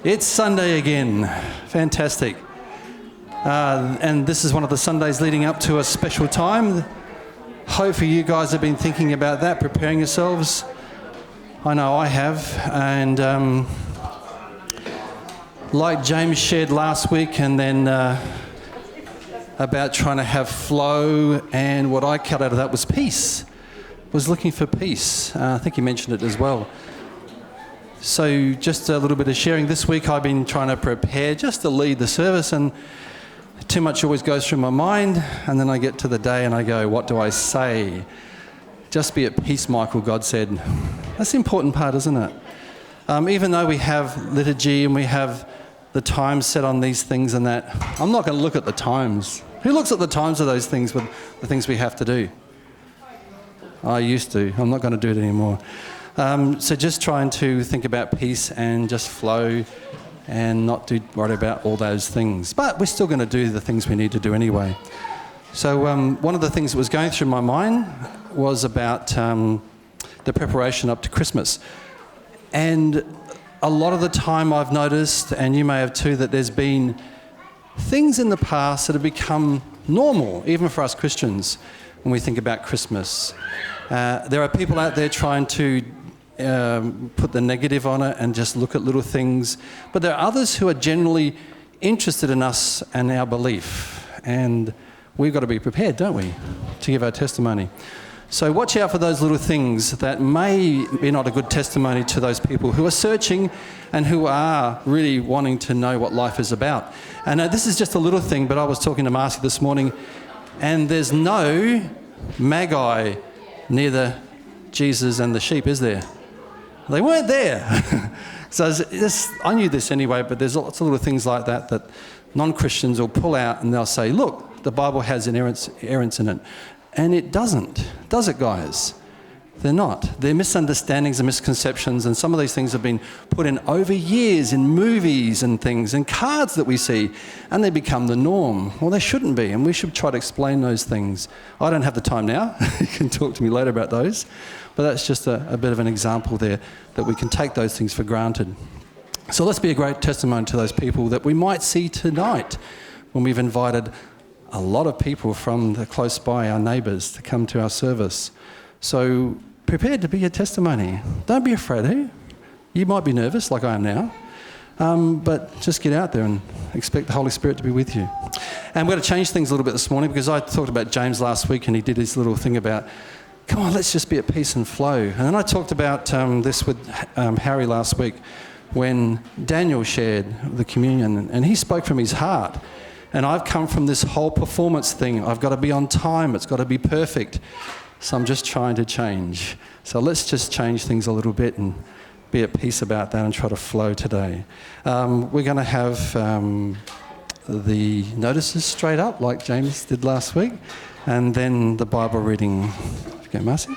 It's Sunday again. Fantastic. And this is one of the Sundays leading up to a special time. Hopefully you guys have been thinking about that, preparing yourselves. I know I have. And like James shared last week, and then about trying to have flow, and what I cut out of that was peace. Was looking for peace. I think you mentioned it as well. So just a little bit of sharing. This week I've been trying to prepare just to lead the service, and too much always goes through my mind, and then I get to the day and I go, what do I say? Just be at peace, Michael, God said. That's the important part, isn't it? Even though we have liturgy and we have the times set on these things and that, I'm not going to look at the times. Who looks at the times of those things with the things we have to do? I used to. I'm not going to do it anymore. So just trying to think about peace and just flow and not worry about all those things. But we're still going to do the things we need to do anyway. So one of the things that was going through my mind was about the preparation up to Christmas. And a lot of the time I've noticed, and you may have too, that there's been things in the past that have become normal, even for us Christians, when we think about Christmas. There are people out there trying to put the negative on it and just look at little things. But there are others who are generally interested in us and our belief. And we've got to be prepared, don't we, to give our testimony. So watch out for those little things that may be not a good testimony to those people who are searching and who are really wanting to know what life is about. And this is just a little thing, but I was talking to Marcy this morning, and there's no magi near the Jesus and the sheep, is there? They weren't there. So I knew this anyway, but there's lots of little things like that that non-Christians will pull out and they'll say, look, the Bible has inerrance in it. And it doesn't, does it, guys? They're not. They're misunderstandings and misconceptions, and some of these things have been put in over years in movies and things and cards that we see, and they become the norm. Well, they shouldn't be, and we should try to explain those things. I don't have the time now. You can talk to me later about those. But that's just a bit of an example there that we can take those things for granted. So let's be a great testimony to those people that we might see tonight when we've invited a lot of people from the close by, our neighbours, to come to our service. So prepare to be a testimony. Don't be afraid, eh? You might be nervous, like I am now, but just get out there and expect the Holy Spirit to be with you. And we're going to change things a little bit this morning, because I talked about James last week and he did his little thing about, come on, let's just be at peace and flow. And then I talked about this with Harry last week when Daniel shared the communion, and he spoke from his heart. And I've come from this whole performance thing. I've got to be on time. It's got to be perfect. So I'm just trying to change. So let's just change things a little bit and be at peace about that and try to flow today. We're going to have the notices straight up like James did last week, and then the Bible reading. Okay, Marcy?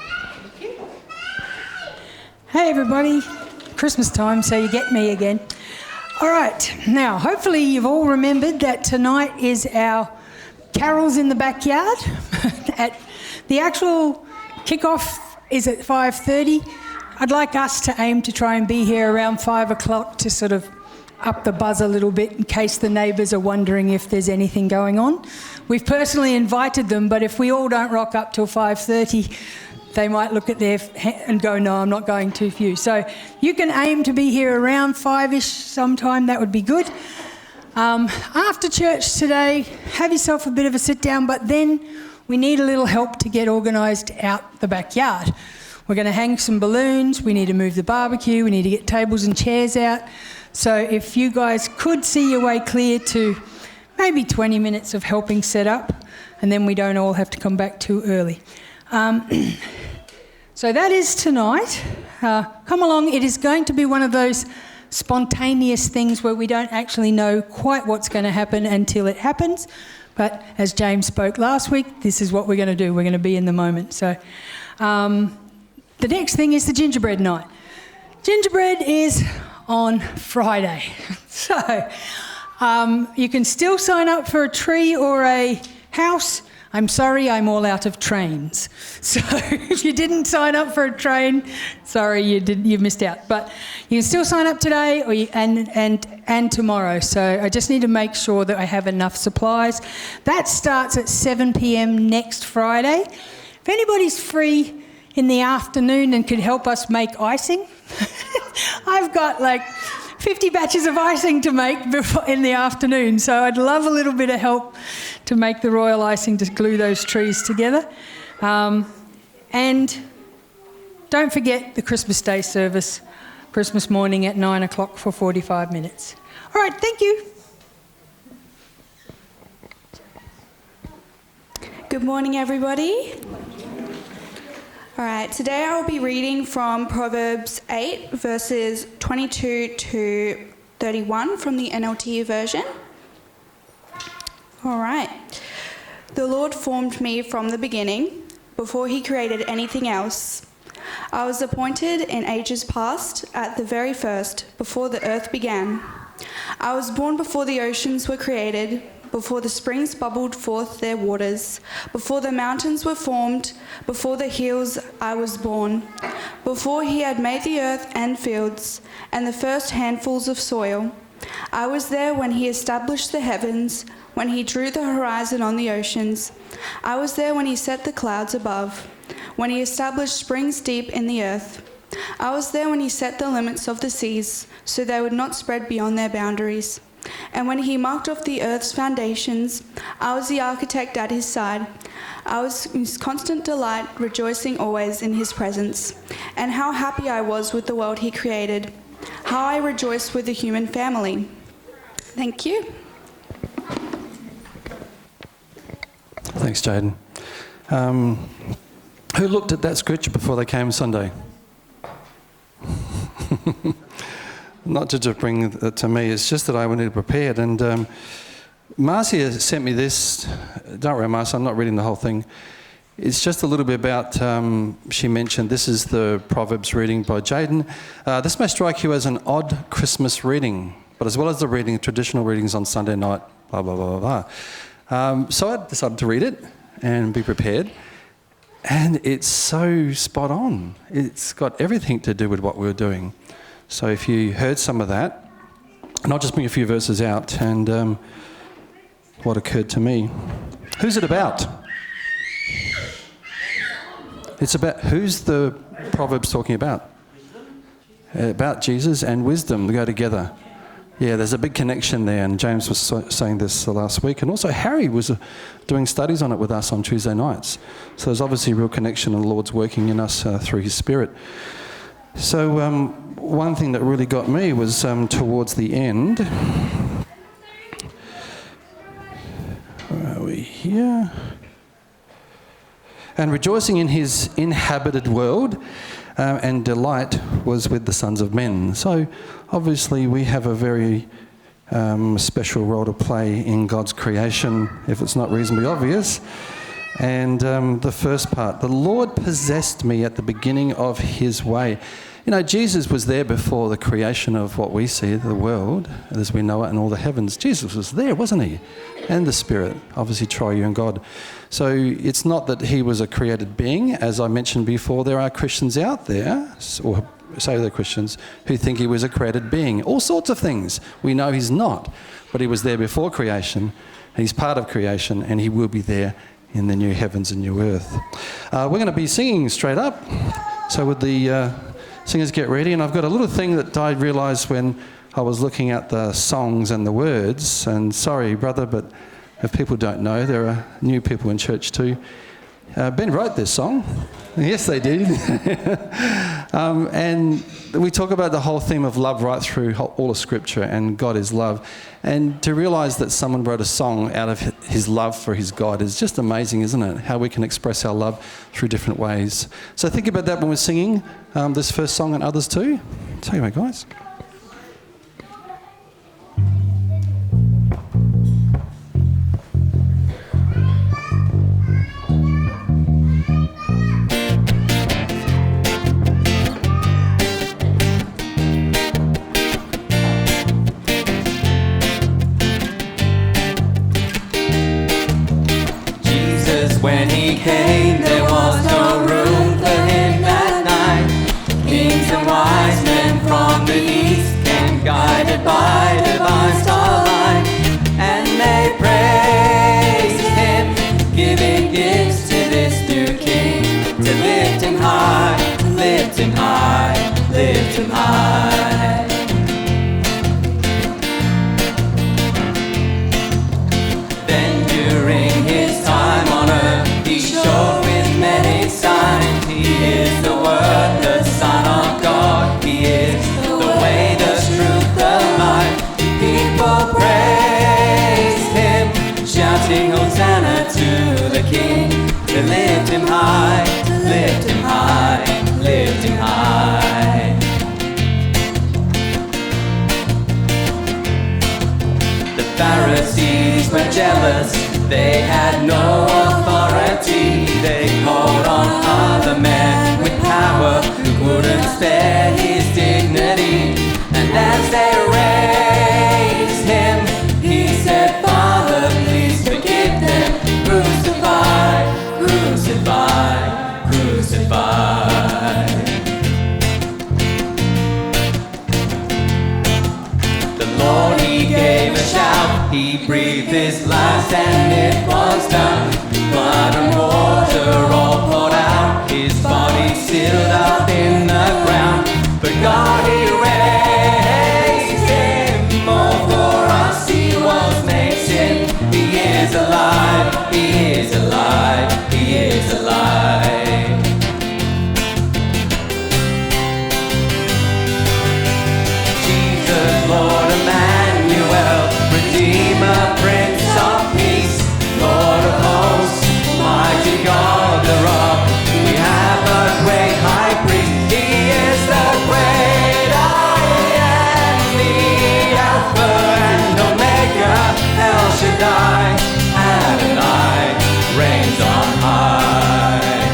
Hey everybody, Christmas time, so you get me again. All right, now hopefully you've all remembered that tonight is our carols in the backyard. The actual kick-off is at 5:30. I'd like us to aim to try and be here around 5 o'clock to sort of up the buzz a little bit in case the neighbours are wondering if there's anything going on. We've personally invited them, but if we all don't rock up till 5:30, they might look at their and go, no, I'm not going to for you. So you can aim to be here around 5-ish sometime. That would be good. After church today, have yourself a bit of a sit down, but then we need a little help to get organised out the backyard. We're going to hang some balloons. We need to move the barbecue. We need to get tables and chairs out. So if you guys could see your way clear to maybe 20 minutes of helping set up, and then we don't all have to come back too early. So that is tonight. Come along. It is going to be one of those spontaneous things where we don't actually know quite what's going to happen until it happens. But as James spoke last week, this is what we're going to do. We're going to be in the moment. So the next thing is the gingerbread night. Gingerbread is on Friday. So you can still sign up for a tree or a house. I'm sorry, I'm all out of trains. So if you didn't sign up for a train, sorry, you missed out. But you can still sign up today and tomorrow. So I just need to make sure that I have enough supplies. That starts at 7 p.m. next Friday. If anybody's free in the afternoon and could help us make icing, I've got like 50 batches of icing to make in the afternoon, so I'd love a little bit of help to make the royal icing to glue those trees together. And don't forget the Christmas Day service, Christmas morning at 9 o'clock for 45 minutes. All right, thank you. Good morning, everybody. All right, today I'll be reading from Proverbs 8, verses 22 to 31 from the NLT version. All right. The Lord formed me from the beginning, before he created anything else. I was appointed in ages past, at the very first, before the earth began. I was born before the oceans were created, before the springs bubbled forth their waters, before the mountains were formed, before the hills I was born, before he had made the earth and fields, and the first handfuls of soil. I was there when he established the heavens, when he drew the horizon on the oceans. I was there when he set the clouds above, when he established springs deep in the earth. I was there when he set the limits of the seas, so they would not spread beyond their boundaries. And when he marked off the earth's foundations, I was the architect at his side. I was his constant delight, rejoicing always in his presence. And how happy I was with the world he created. How I rejoiced with the human family. Thank you. Thanks, Jaden. Who looked at that scripture before they came Sunday? Not to just bring it to me, it's just that I wanted prepared. And Marcia sent me this. Don't worry, Marcia, I'm not reading the whole thing. It's just a little bit about, she mentioned, this is the Proverbs reading by Jaden. This may strike you as an odd Christmas reading, but as well as the reading, traditional readings on Sunday night, blah, blah, blah, blah, blah. So I decided to read it and be prepared. And it's so spot on. It's got everything to do with what we were doing. So if you heard some of that, and I'll just bring a few verses out and what occurred to me. Who's it about? It's about, who's the Proverbs talking about? About Jesus and wisdom. They go together. Yeah, there's a big connection there, and James was saying this last week, and also Harry was doing studies on it with us on Tuesday nights. So there's obviously a real connection, and the Lord's working in us through his Spirit. So one thing that really got me was towards the end. Where are we here? And rejoicing in his inhabited world, and delight was with the sons of men. So obviously we have a very special role to play in God's creation, if it's not reasonably obvious. And the first part, the Lord possessed me at the beginning of his way. You know, Jesus was there before the creation of what we see, the world, as we know it, and all the heavens. Jesus was there, wasn't he? And the Spirit, obviously triune God. So it's not that he was a created being. As I mentioned before, there are Christians out there, or say they're Christians, who think he was a created being. All sorts of things. We know he's not, but he was there before creation. He's part of creation, and he will be there in the new heavens and new earth. We're going to be singing straight up. So would the singers get ready? And I've got a little thing that I realised when I was looking at the songs and the words. And sorry, brother, but if people don't know, there are new people in church too. Ben wrote this song. Yes, they did. And we talk about the whole theme of love right through all of Scripture, and God is love. And to realise that someone wrote a song out of his love for his God is just amazing, isn't it? How we can express our love through different ways. So think about that when we're singing this first song and others too. Take it away, guys. Jesus When he came, there was no room for him that night. Kings and wise men from the east came, guided by divine starlight, and they praised him, giving gifts to this new king, to lift him high, lift him high, lift him high. Then during his time on earth, he showed with many signs. He is the Word, the Son of God. He is the way, the truth, the life. People praise him, shouting Hosanna to the King. To lift him high, lift him high, lift him high. The Pharisees were jealous, they had no authority. They called on other men with power who wouldn't spare his dignity. And as they raised him, he said, Father, please forgive them. Crucify, crucify, crucify. The Lord, he gave a shout, he breathed his last and it was done. Blood and water all poured out, his body sealed up in the ground. But God, he raised him, all for us he was made sin. He is alive, he is alive, he is alive. Jesus, Lord Emmanuel, Redeemer, Prince of Peace, Lord of hosts, mighty God, the rock. We have a great high priest. He is the great I am, the Alpha and Omega, El Shaddai, Adonai, reigns on high.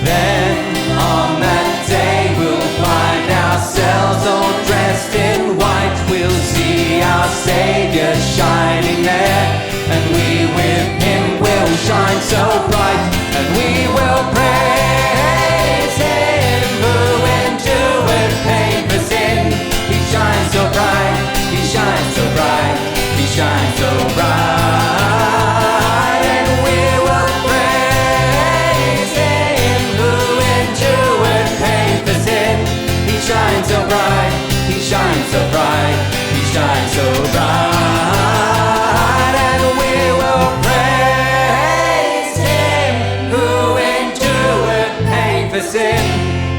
Then on that day we'll find ourselves all dressed in white. We'll see our Savior shining there, and we with him will shine so bright. And we will praise him who endured pain for sin. He shines so bright, he shines so bright, he shines so bright. And we will praise him who endured pain for sin. He shines so bright, he shines so bright, he shines so bright. And we will praise him who endured pain for sin.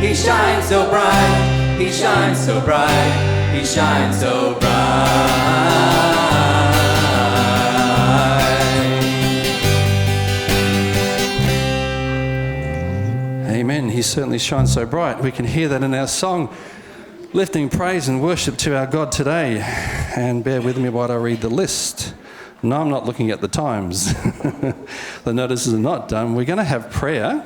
He shines so bright, he shines so bright, he shines so bright. Amen. He certainly shines so bright. We can hear that in our song, lifting praise and worship to our God today. And bear with me while I read the list. No, I'm not looking at the times. The notices are not done. We're going to have prayer.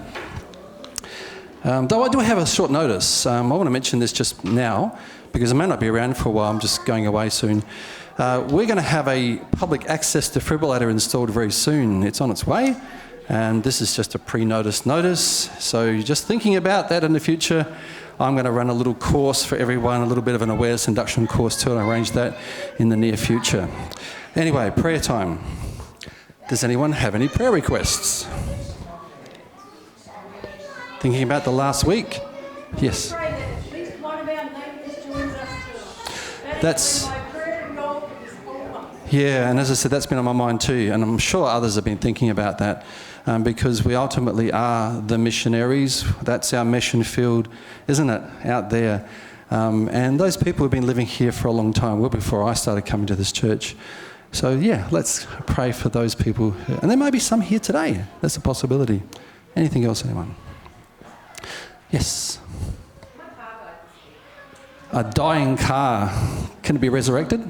Though I do have a short notice. I want to mention this just now because I may not be around for a while. I'm just going away soon. We're going to have a public access defibrillator installed very soon. It's on its way. And this is just a pre-notice notice. So just thinking about that in the future, I'm going to run a little course for everyone, a little bit of an awareness induction course too, and arrange that in the near future. Anyway, prayer time. Does anyone have any prayer requests? Thinking about the last week? Yes. That's... Yeah, and as I said, that's been on my mind too, and I'm sure others have been thinking about that, because we ultimately are the missionaries. That's our mission field, isn't it, out there? And those people have been living here for a long time, well before I started coming to this church. So yeah, let's pray for those people. And there may be some here today. That's a possibility. Anything else, anyone? Yes? A dying car. Can it be resurrected?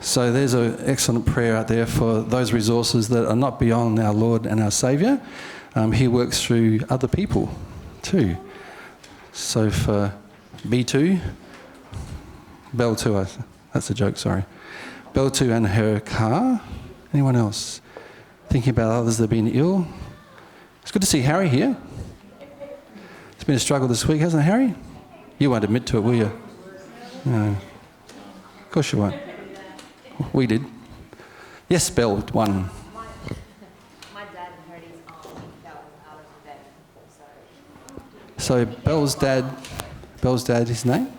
So there's an excellent prayer out there for those resources that are not beyond our Lord and our Saviour. He works through other people too. So for B2, Belle too. That's a joke, sorry. Belle too and her car. Anyone else? Thinking about others that have been ill. It's good to see Harry here. It's been a struggle this week, hasn't it, Harry? You won't admit to it, will you? No. Of course you won't. We did. Yes, Belle, one. My dad heard his arm fell out of bed. So Belle's dad, his name?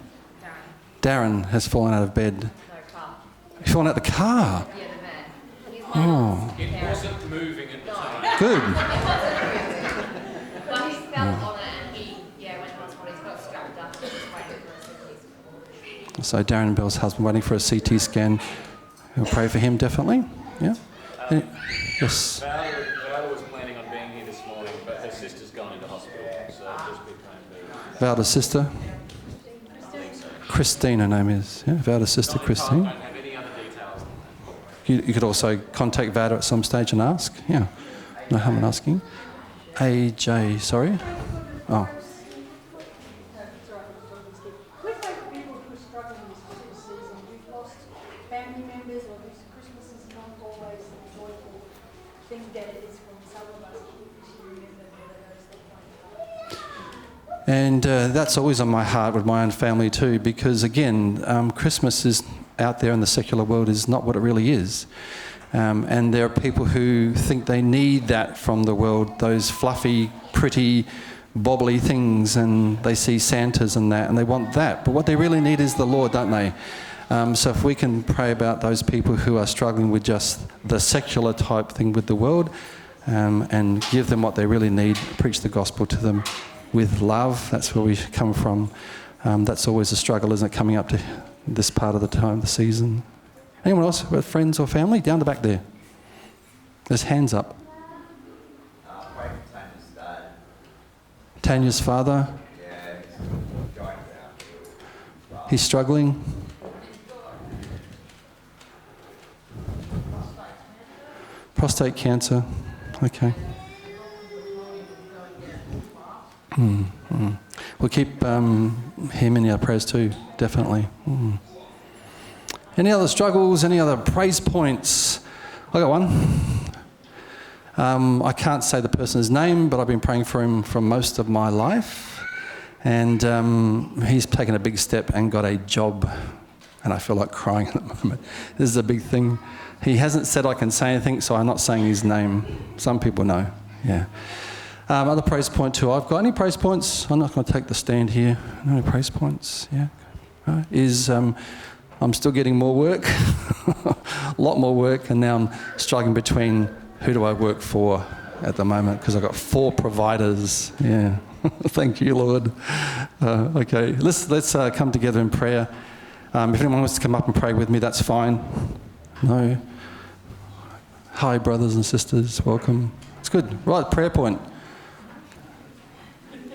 Darren has fallen out of bed. No, car. He's fallen out the car. Yeah, the van. He's Oh, It wasn't moving at the time. good. But he fell on it and he went to hospital. He's got strapped up and he's waiting for a CT scan. So Darren and Belle's husband waiting for a CT scan. We'll pray for him, definitely. Yeah? Yes. Vala was planning on being here this morning, but her sister's gone into hospital, so just be praying for her. Valda's sister. Christine, her name is. Yeah, Valda's sister, Christine. I don't have any other details. You could also contact Valda at some stage and ask. Yeah, no harm in asking. AJ, sorry. Oh. We pray for people who are struggling this Christmas season, who've lost family members or whose Christmas is not always the joyful thing that it is from some of us. We remember those that find. And that's always on my heart with my own family too, because again, Christmas is out there in the secular world is not what it really is. And there are people who think they need that from the world, those fluffy, pretty, bobbly things, and they see Santas and that, and they want that. But what they really need is the Lord, don't they? So if we can pray about those people who are struggling with just the secular type thing with the world, and give them what they really need, preach the gospel to them with love. That's where we come from. That's always a struggle, isn't it, coming up to this part of the time, the season. Anyone else with friends or family? Down the back there. There's hands up. Pray for Tanya's dad. Tanya's father, Yeah, he's going down. he's struggling. Prostate cancer. Okay. We'll keep him in our prayers too, definitely. Any other struggles, any other praise points? I got one. I can't say the person's name, but I've been praying for him for most of my life. And he's taken a big step and got a job. And I feel like crying at the moment. This is a big thing. He hasn't said I can say anything, so I'm not saying his name. Some people know, yeah. Other praise point too. I've got any praise points? I'm not going to take the stand here. No praise points, yeah. I'm still getting more work, a lot more work, and now I'm struggling between who do I work for at the moment, because I've got 4 providers, yeah. Thank you, Lord. Okay, let's come together in prayer. If anyone wants to come up and pray with me, that's fine. No? Hi, brothers and sisters, welcome. It's good. Right, prayer point.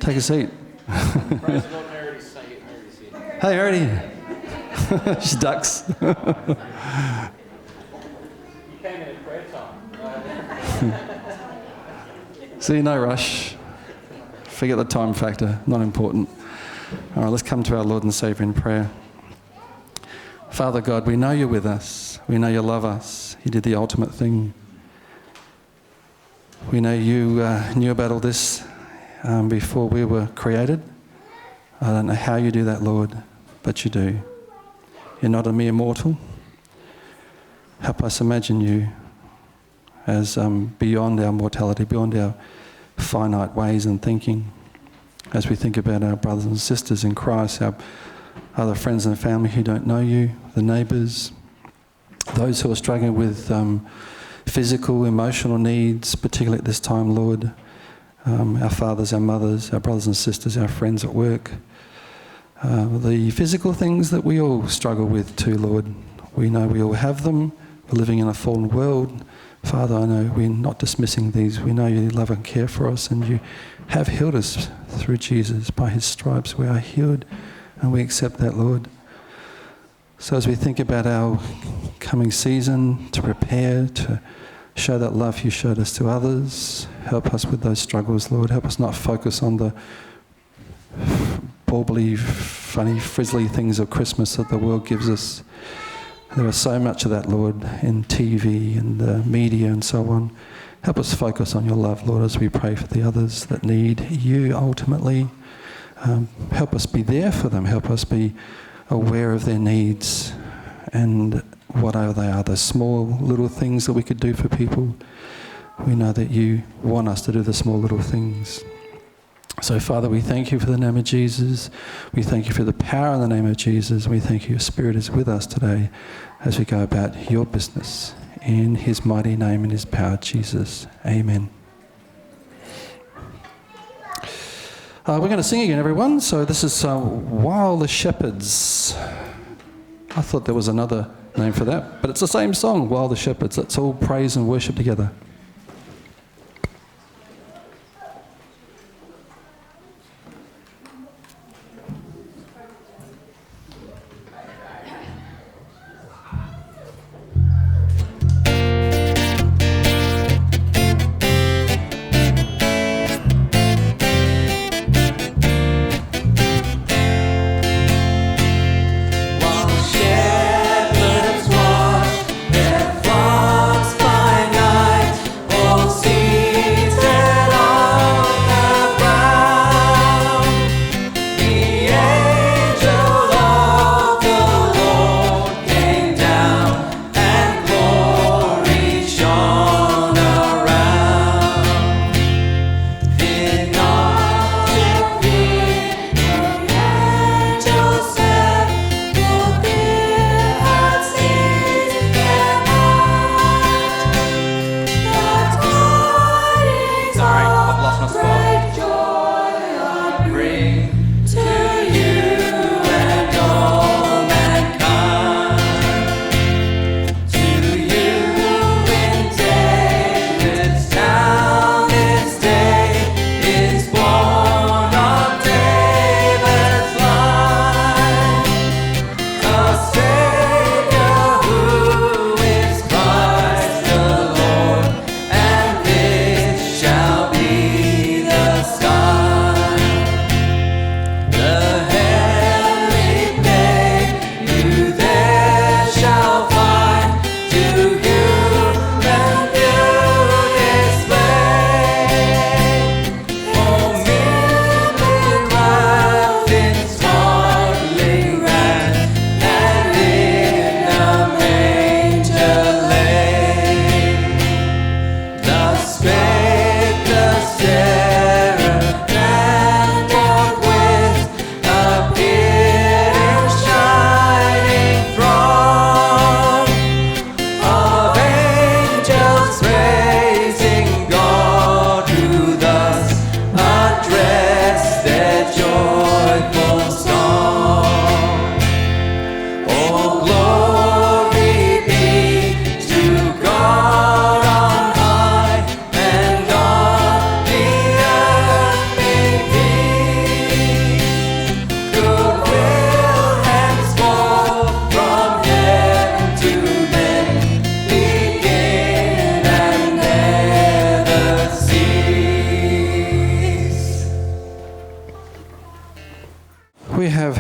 Take a seat. Praise the Lord, Meredith's here. Hey, Meredith. She ducks. You came in at prayer time. See, no rush. Forget the time factor, not important. All right, let's come to our Lord and Saviour in prayer. Father God, we know you're with us. We know you love us. You did the ultimate thing. We know you knew about all this before we were created. I don't know how you do that, Lord, but you do. You're not a mere mortal. Help us imagine you as beyond our mortality, beyond our finite ways and thinking. As we think about our brothers and sisters in Christ, our other friends and family who don't know you, the neighbours, those who are struggling with physical, emotional needs, particularly at this time, Lord. Our fathers, our mothers, our brothers and sisters, our friends at work. The physical things that we all struggle with too, Lord. We know we all have them. We're living in a fallen world. Father, I know we're not dismissing these. We know you love and care for us, and you have healed us through Jesus. By his stripes we are healed, and we accept that, Lord. So as we think about our coming season, to prepare, to show that love you showed us to others, help us with those struggles, Lord. Help us not focus on the bubbly, funny, frizzly things of Christmas that the world gives us. There is so much of that, Lord, in TV and the media and so on. Help us focus on your love, Lord, as we pray for the others that need you ultimately. Help us be there for them. Help us be aware of their needs and whatever they are, the small little things that we could do for people. We know that you want us to do the small little things. So, Father, we thank you for the name of Jesus. We thank you for the power in the name of Jesus. We thank you, your Spirit is with us today as we go about your business. In his mighty name and his power, Jesus. Amen. We're going to sing again, everyone. So this is While the Shepherds. I thought there was another name for that, but it's the same song, While the Shepherds. Let's all praise and worship together.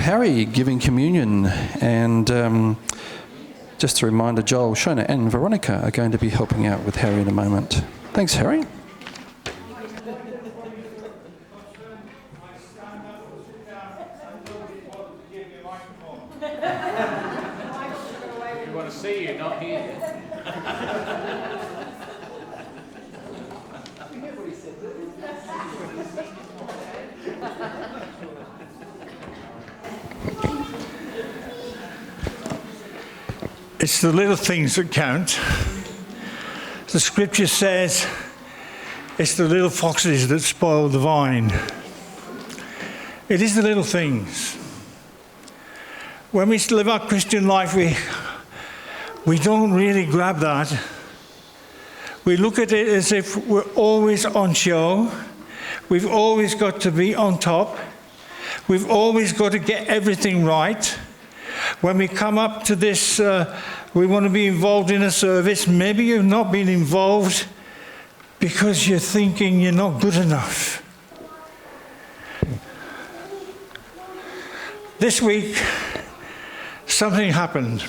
Harry giving communion, and just a reminder, Joel, Shona and Veronica are going to be helping out with Harry in a moment. Thanks, Harry. We want to see you, not hear you. It's the little things that count. The scripture says it's the little foxes that spoil the vine. It is the little things. When we live our Christian life, we don't really grab that. We look at it as if we're always on show. We've always got to be on top. We've always got to get everything right. When we come up to this, we want to be involved in a service. Maybe you've not been involved because you're thinking you're not good enough. This week, something happened.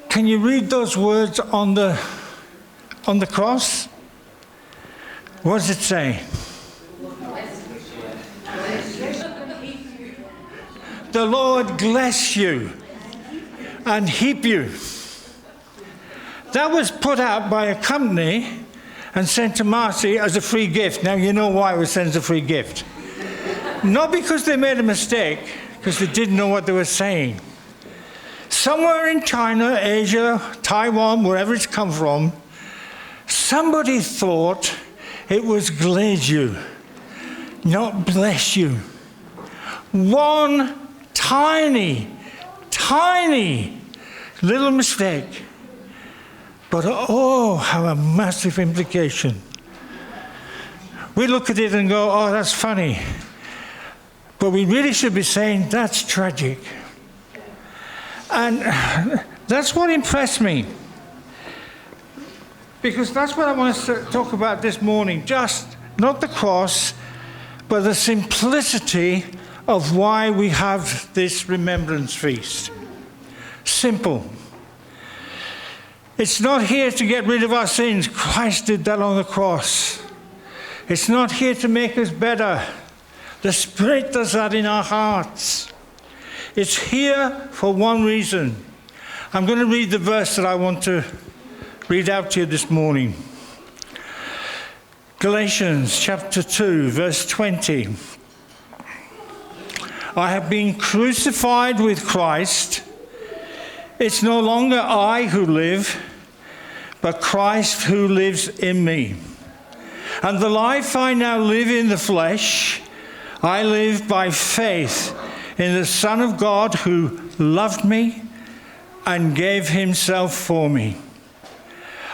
Can you read those words on the cross? What does it say? The Lord bless you and keep you. That was put out by a company and sent to Marcy as a free gift. Now you know why it was sent as a free gift. Not because they made a mistake, because they didn't know what they were saying. Somewhere in China, Asia, Taiwan, wherever it's come from, somebody thought it was glaze you, not bless you. One tiny little mistake. But oh, how a massive implication. We look at it and go, oh, that's funny. But we really should be saying, that's tragic. And that's what impressed me. Because that's what I want to talk about this morning. Just not the cross, but the simplicity of why we have this remembrance feast. Simple. It's not here to get rid of our sins. Christ did that on the cross. It's not here to make us better. The Spirit does that in our hearts. It's here for one reason. I'm going to read the verse that I want to read out to you this morning. Galatians chapter 2, verse 20. I have been crucified with Christ. It's no longer I who live, but Christ who lives in me. And the life I now live in the flesh, I live by faith in the Son of God who loved me and gave himself for me.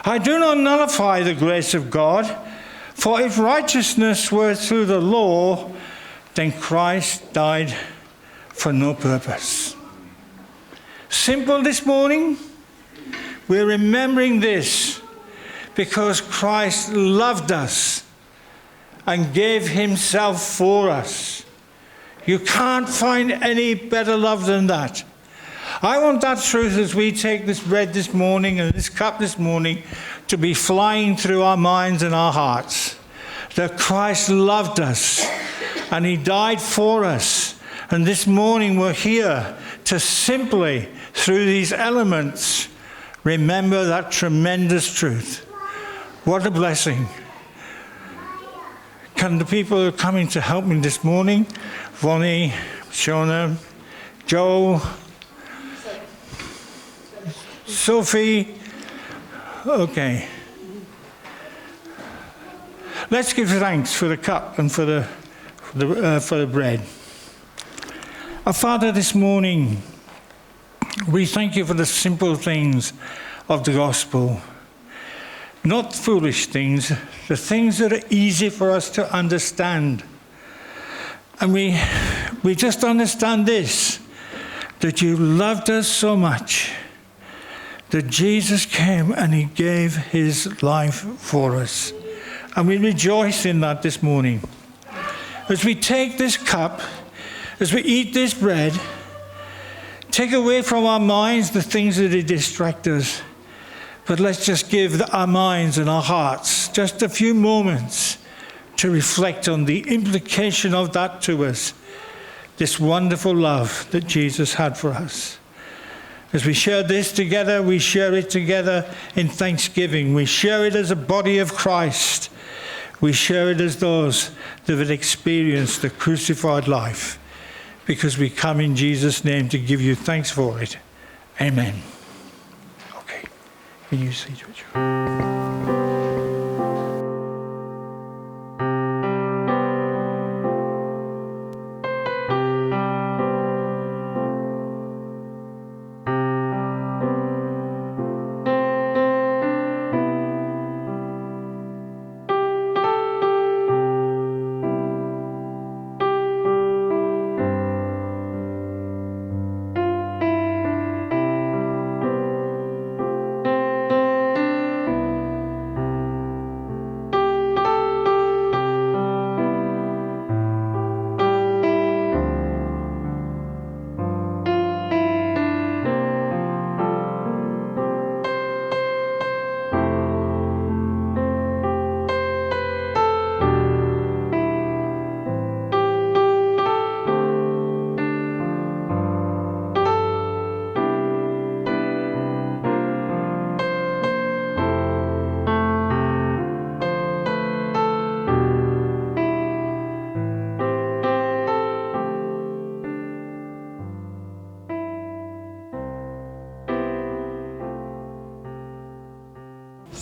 I do not nullify the grace of God, for if righteousness were through the law, then Christ died for no purpose. Simple this morning. We're remembering this because Christ loved us and gave himself for us. You can't find any better love than that. I want that truth as we take this bread this morning and this cup this morning to be flying through our minds and our hearts. That Christ loved us and he died for us. And this morning we're here to simply, through these elements, remember that tremendous truth. What a blessing. Can the people who are coming to help me this morning, Vonnie, Shona, Joe, Sophie, okay. Let's give thanks for the cup and for the bread. Our Father, this morning, we thank you for the simple things of the gospel. Not foolish things, the things that are easy for us to understand. And we just understand this, that you loved us so much, that Jesus came and he gave his life for us. And we rejoice in that this morning. As we take this cup, as we eat this bread, take away from our minds the things that distract us. But let's just give our minds and our hearts just a few moments to reflect on the implication of that to us, this wonderful love that Jesus had for us. As we share this together, we share it together in thanksgiving. We share it as a body of Christ. We share it as those that have experienced the crucified life, because we come in Jesus' name to give you thanks for it. Amen. Okay. Can you see, Richard?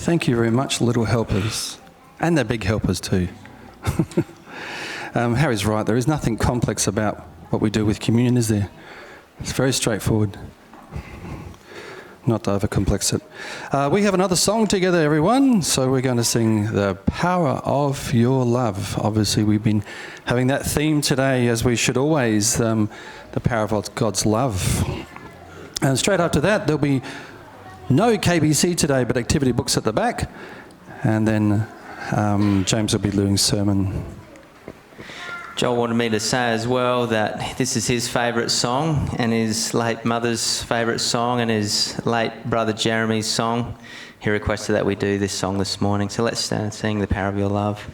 Thank you very much, little helpers. And they're big helpers too. Harry's right, there is nothing complex about what we do with communion, is there? It's very straightforward. Not to overcomplex it. We have another song together, everyone. So we're going to sing The Power of Your Love. Obviously, we've been having that theme today, as we should always, the power of God's love. And straight after that, there'll be no KBC today, but activity books at the back. And then James will be doing sermon. Joel wanted me to say as well that this is his favourite song and his late mother's favourite song and his late brother Jeremy's song. He requested that we do this song this morning. So let's stand and sing The Power of Your Love.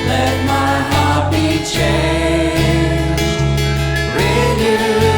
Let my heart be changed, renewed.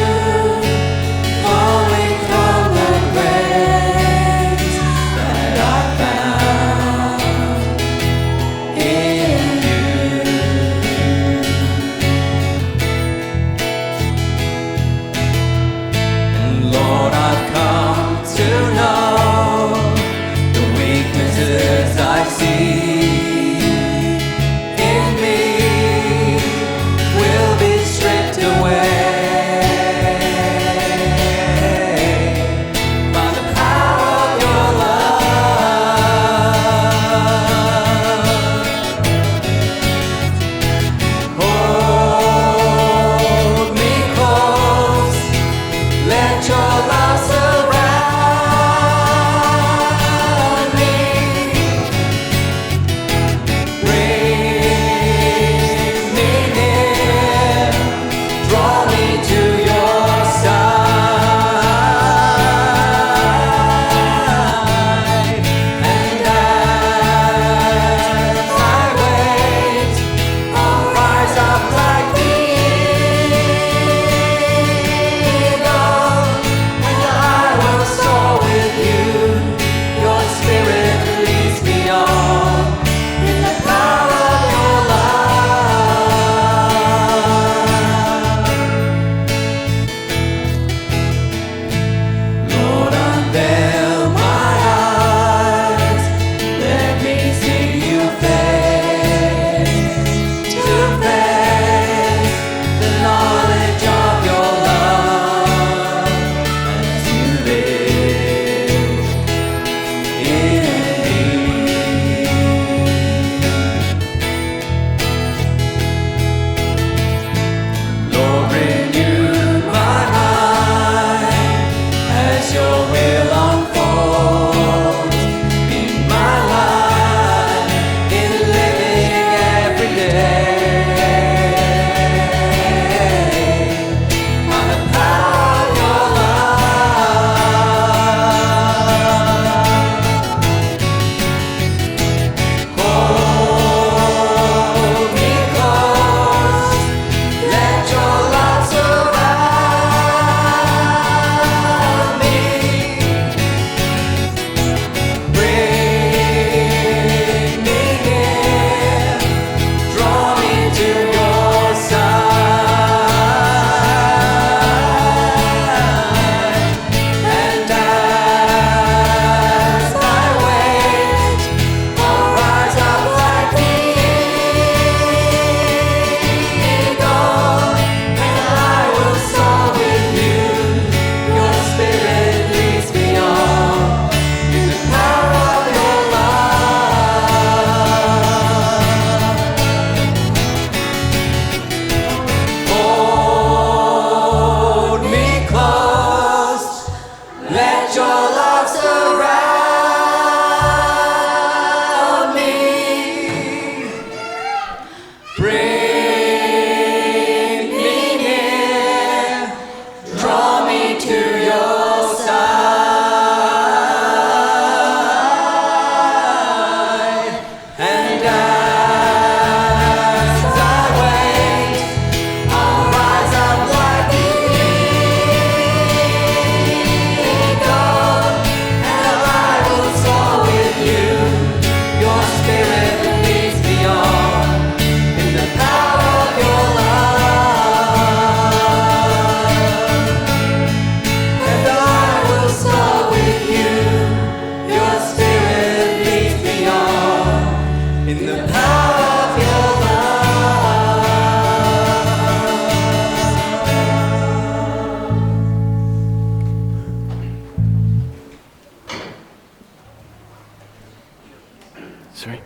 Sorry?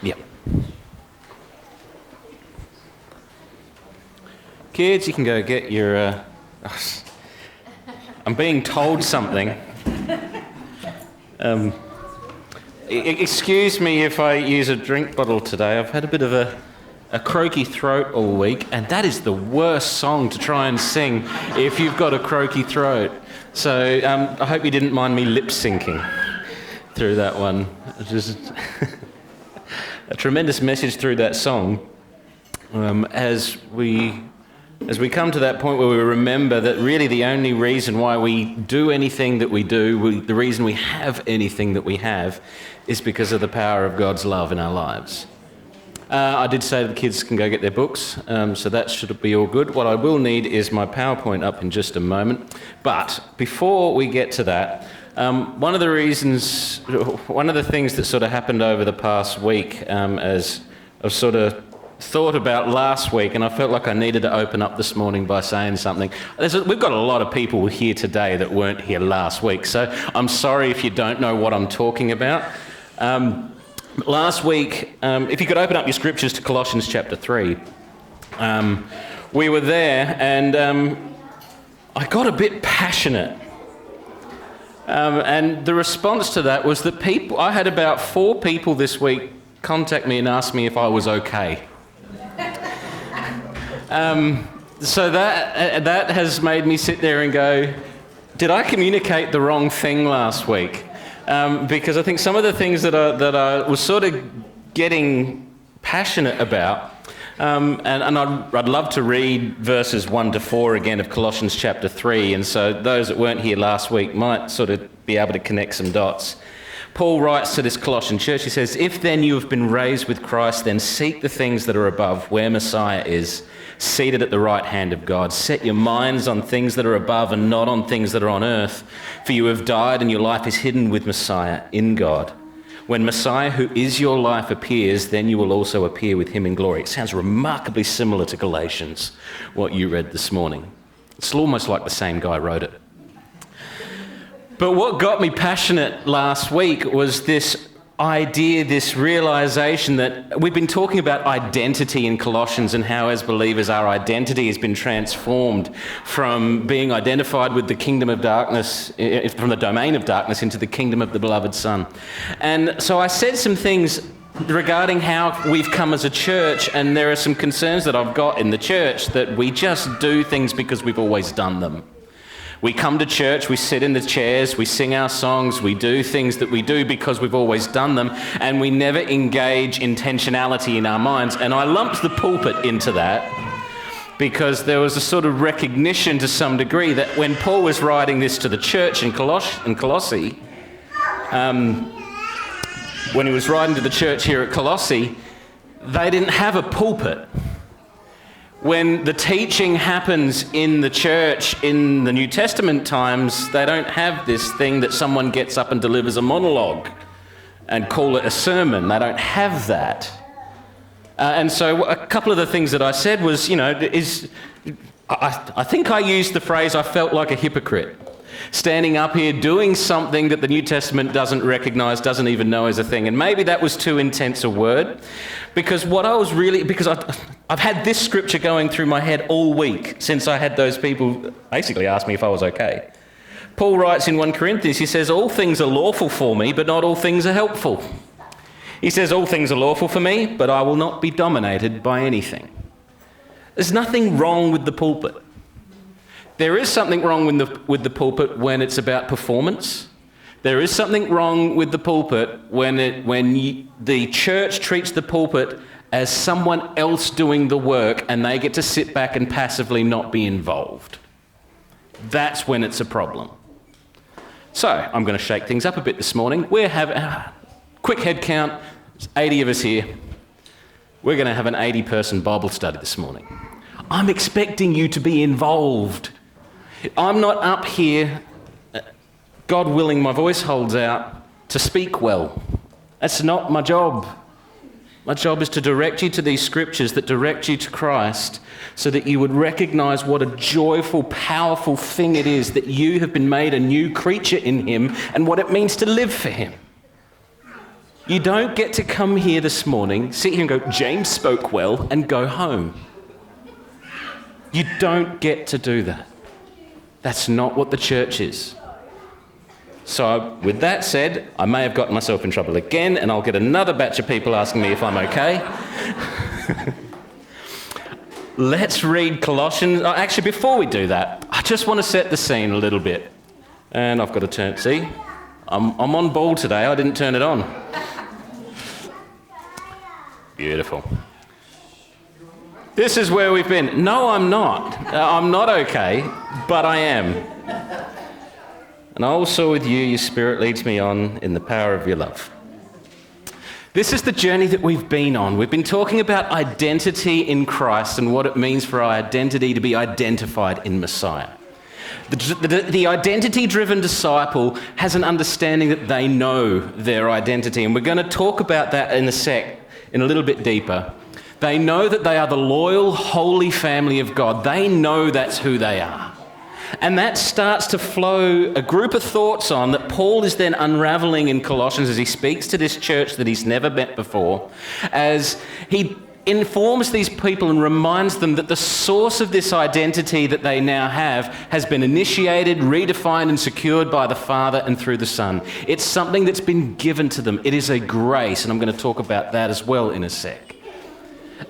Yep. Kids, you can go get your... I'm being told something. Excuse me if I use a drink bottle today. I've had a bit of a croaky throat all week, and that is the worst song to try and sing if you've got a croaky throat. So I hope you didn't mind me lip-syncing through that one. Just a tremendous message through that song as we come to that point where we remember that really the only reason why we do anything that we do, the reason we have anything that we have, is because of the power of God's love in our lives. I did say the kids can go get their books, so that should be all good. What I will need is my PowerPoint up in just a moment. But before we get to that, one of the things that sort of happened over the past week as I've sort of thought about last week, and I felt like I needed to open up this morning by saying something. We've got a lot of people here today that weren't here last week, so I'm sorry if you don't know what I'm talking about. Last week, if you could open up your scriptures to Colossians chapter 3, we were there, and I got a bit passionate. And the response to that was that I had about 4 people this week contact me and ask me if I was okay. So that has made me sit there and go, did I communicate the wrong thing last week? Because I think some of the things that I was sort of getting passionate about, and I'd love to read verses 1 to 4 again of Colossians chapter 3, and so those that weren't here last week might sort of be able to connect some dots. Paul writes to this Colossian church, he says, "If then you have been raised with Christ, then seek the things that are above, where Messiah is, seated at the right hand of God. Set your minds on things that are above and not on things that are on earth. For you have died and your life is hidden with Messiah in God. When Messiah, who is your life, appears, then you will also appear with him in glory." It sounds remarkably similar to Galatians, what you read this morning. It's almost like the same guy wrote it. But what got me passionate last week was this idea, this realization that we've been talking about identity in Colossians and how as believers our identity has been transformed from being identified with the kingdom of darkness, from the domain of darkness into the kingdom of the beloved Son. And so I said some things regarding how we've come as a church, and there are some concerns that I've got in the church that we just do things because we've always done them. We come to church, we sit in the chairs, we sing our songs, we do things that we do because we've always done them, and we never engage intentionality in our minds. And I lumped the pulpit into that because there was a sort of recognition to some degree that when Paul was writing this to the church in Colossae, when he was writing to the church here at Colossae, they didn't have a pulpit. When the teaching happens in the church in the New Testament times, they don't have this thing that someone gets up and delivers a monologue and call it a sermon. They don't have that. And so a couple of the things that I said was, I think I used the phrase, I felt like a hypocrite. Standing up here doing something that the New Testament doesn't recognize, doesn't even know is a thing. And maybe that was too intense a word, because I've had this scripture going through my head all week since I had those people basically ask me if I was okay. Paul writes in 1 Corinthians, he says, "All things are lawful for me, but not all things are helpful." He says, "All things are lawful for me, but I will not be dominated by anything." There's nothing wrong with the pulpit. There is something wrong with the pulpit when it's about performance. There is something wrong with the pulpit when the church treats the pulpit as someone else doing the work and they get to sit back and passively not be involved. That's when it's a problem. So I'm going to shake things up a bit this morning. We're having a quick head count. There's 80 of us here. We're going to have an 80-person Bible study this morning. I'm expecting you to be involved. I'm not up here, God willing, my voice holds out, to speak well. That's not my job. My job is to direct you to these scriptures that direct you to Christ so that you would recognize what a joyful, powerful thing it is that you have been made a new creature in him and what it means to live for him. You don't get to come here this morning, sit here and go, James spoke well, and go home. You don't get to do that. That's not what the church is. So with that said, I may have gotten myself in trouble again, and I'll get another batch of people asking me if I'm okay. Let's read Colossians. Actually, before we do that, I just want to set the scene a little bit. And I've got to turn, see? I'm on ball today, I didn't turn it on. Beautiful. This is where we've been. No, I'm not. I'm not okay, but I am. And also with you, your Spirit leads me on in the power of your love. This is the journey that we've been on. We've been talking about identity in Christ and what it means for our identity to be identified in Messiah. The identity-driven disciple has an understanding that they know their identity, and we're going to talk about that in a little bit deeper. They know that they are the loyal, holy family of God. They know that's who they are. And that starts to flow a group of thoughts on that Paul is then unraveling in Colossians as he speaks to this church that he's never met before, as he informs these people and reminds them that the source of this identity that they now have has been initiated, redefined and secured by the Father and through the Son. It's something that's been given to them. It is a grace, and I'm going to talk about that as well in a sec.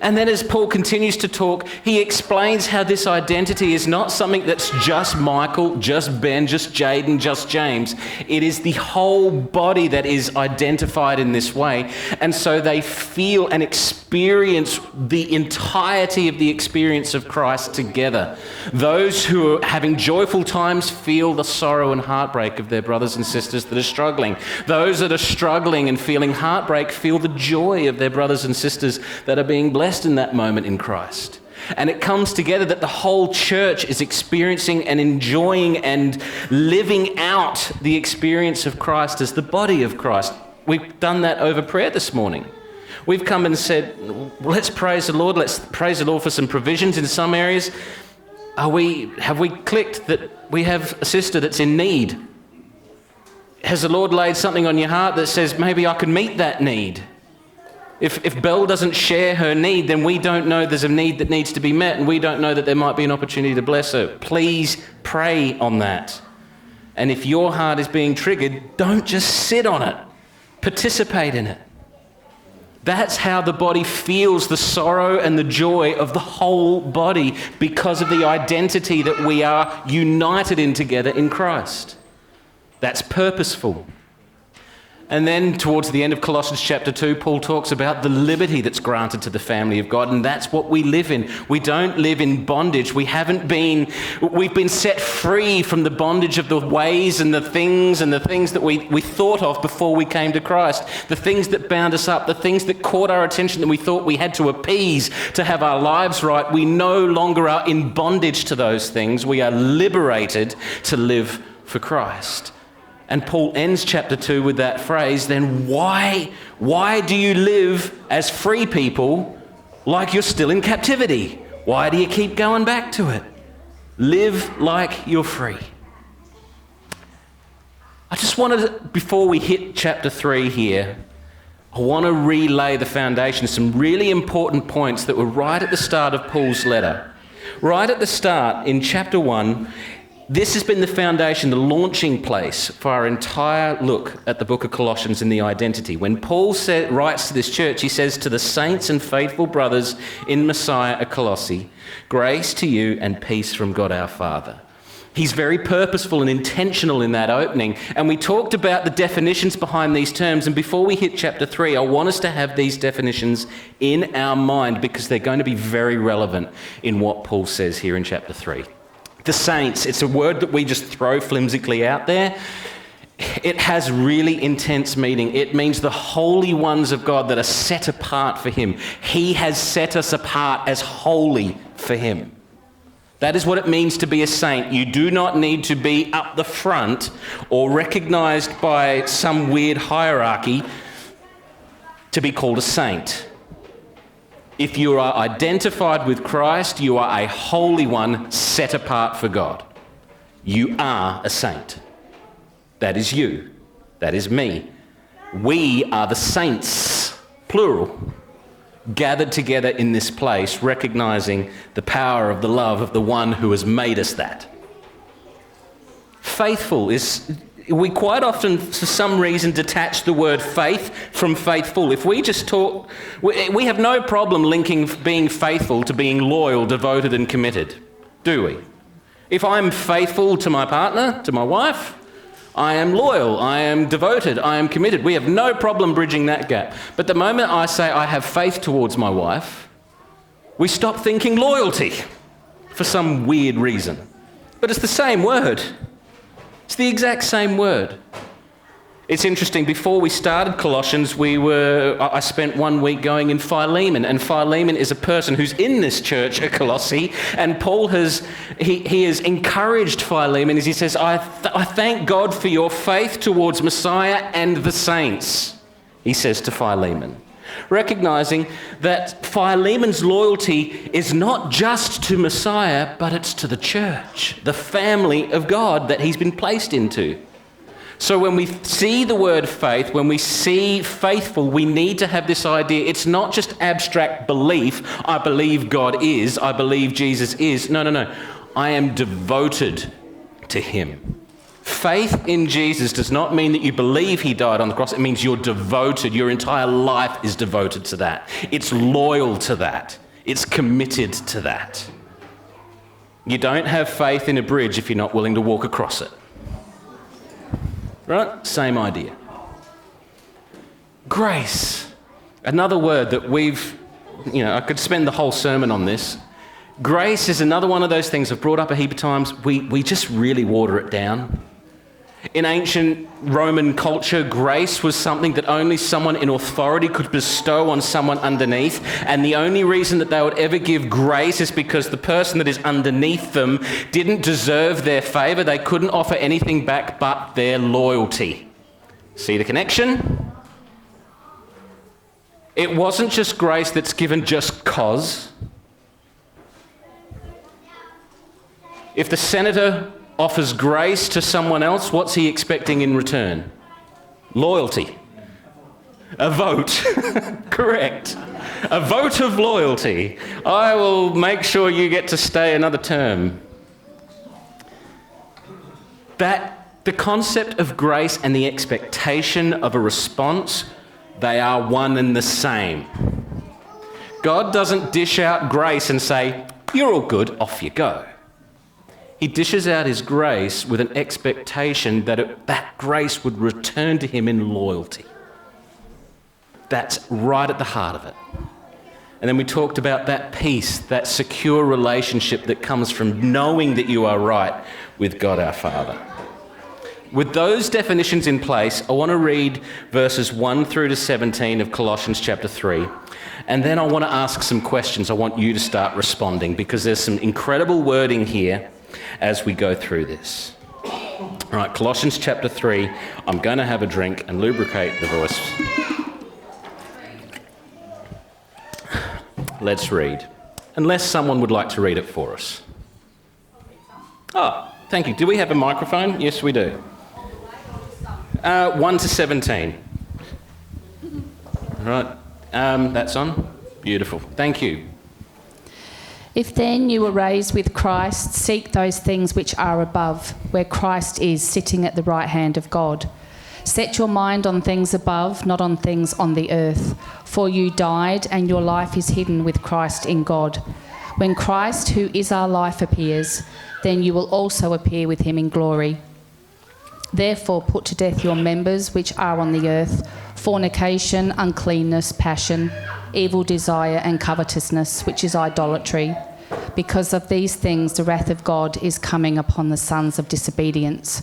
And then as Paul continues to talk, he explains how this identity is not something that's just Michael, just Ben, just Jaden, just James. It is the whole body that is identified in this way. And so they feel and experience the entirety of the experience of Christ together. Those who are having joyful times feel the sorrow and heartbreak of their brothers and sisters that are struggling. Those that are struggling and feeling heartbreak feel the joy of their brothers and sisters that are being blessed in that moment in Christ. And it comes together that the whole church is experiencing and enjoying and living out the experience of Christ as the body of Christ. We've done that over prayer this morning. We've come and said, let's praise the Lord. Let's praise the Lord for some provisions in some areas. Have we clicked that we have a sister that's in need? Has the Lord laid something on your heart that says, maybe I can meet that need? If Belle doesn't share her need, then we don't know there's a need that needs to be met, and we don't know that there might be an opportunity to bless her. Please pray on that. And if your heart is being triggered, don't just sit on it. Participate in it. That's how the body feels the sorrow and the joy of the whole body because of the identity that we are united in together in Christ. That's purposeful. And then towards the end of Colossians chapter 2, Paul talks about the liberty that's granted to the family of God, and that's what we live in. We don't live in bondage. We've been set free from the bondage of the ways and the things that we thought of before we came to Christ. The things that bound us up, the things that caught our attention that we thought we had to appease to have our lives right. We no longer are in bondage to those things. We are liberated to live for Christ. And Paul ends chapter 2 with that phrase, then why do you live as free people like you're still in captivity? Why do you keep going back to it? Live like you're free. I just wanted to, before we hit chapter 3 here, I want to relay the foundation, some really important points that were right at the start of Paul's letter. Right at the start in chapter 1, this has been the foundation, the launching place for our entire look at the book of Colossians and the identity. When Paul writes to this church, he says, to the saints and faithful brothers in Messiah at Colossae, grace to you and peace from God our Father. He's very purposeful and intentional in that opening. And we talked about the definitions behind these terms. And before we hit chapter 3, I want us to have these definitions in our mind because they're going to be very relevant in what Paul says here in chapter 3. The saints, it's a word that we just throw flimsily out there. It has really intense meaning. It means the holy ones of God that are set apart for him. He has set us apart as holy for him. That is what it means to be a saint. You do not need to be up the front or recognized by some weird hierarchy to be called a saint. If you are identified with Christ, you are a holy one set apart for God. You are a saint. That is you. That is me. We are the saints, plural, gathered together in this place, recognizing the power of the love of the one who has made us that. Faithful is, we quite often, for some reason, detach the word faith from faithful. If we just talk, we have no problem linking being faithful to being loyal, devoted and committed, do we? If I'm faithful to my partner, to my wife, I am loyal, I am devoted, I am committed. We have no problem bridging that gap. But the moment I say I have faith towards my wife, we stop thinking loyalty for some weird reason. But it's the same word. It's the exact same word. It's interesting, before we started Colossians, I spent 1 week going in Philemon, and Philemon is a person who's in this church at Colossae, and Paul has encouraged Philemon as he says, I thank God for your faith towards Messiah and the saints, he says to Philemon, recognizing that Philemon's loyalty is not just to Messiah, but it's to the church, the family of God that he's been placed into. So when we see the word faith, when we see faithful, we need to have this idea. It's not just abstract belief. I believe God is. I believe Jesus is. No. I am devoted to him. Faith in Jesus does not mean that you believe he died on the cross. It means you're devoted. Your entire life is devoted to that. It's loyal to that. It's committed to that. You don't have faith in a bridge if you're not willing to walk across it. Right? Same idea. Grace. Another word that I could spend the whole sermon on this. Grace is another one of those things I've brought up a heap of times. We just really water it down. In ancient Roman culture, grace was something that only someone in authority could bestow on someone underneath. And the only reason that they would ever give grace is because the person that is underneath them didn't deserve their favour. They couldn't offer anything back but their loyalty. See the connection? It wasn't just grace that's given just cause. If the senator offers grace to someone else, what's he expecting in return? Loyalty. A vote. Correct. A vote of loyalty. I will make sure you get to stay another term. The concept of grace and the expectation of a response, they are one and the same. God doesn't dish out grace and say, you're all good, off you go. He dishes out his grace with an expectation that that grace would return to him in loyalty. That's right at the heart of it. And then we talked about that peace, that secure relationship that comes from knowing that you are right with God our Father. With those definitions in place, I want to read verses 1 through to 17 of Colossians chapter 3. And then I want to ask some questions. I want you to start responding because there's some incredible wording here as we go through this. All right, Colossians chapter 3. I'm going to have a drink and lubricate the voice. Let's read. Unless someone would like to read it for us. Oh, thank you. Do we have a microphone? Yes, we do. 1 to 17. All right. That's on. Beautiful. Thank you. If then you were raised with Christ, seek those things which are above, where Christ is, sitting at the right hand of God. Set your mind on things above, not on things on the earth. For you died, and your life is hidden with Christ in God. When Christ, who is our life, appears, then you will also appear with him in glory. Therefore put to death your members which are on the earth, fornication, uncleanness, passion, evil desire and covetousness, which is idolatry. Because of these things the wrath of God is coming upon the sons of disobedience,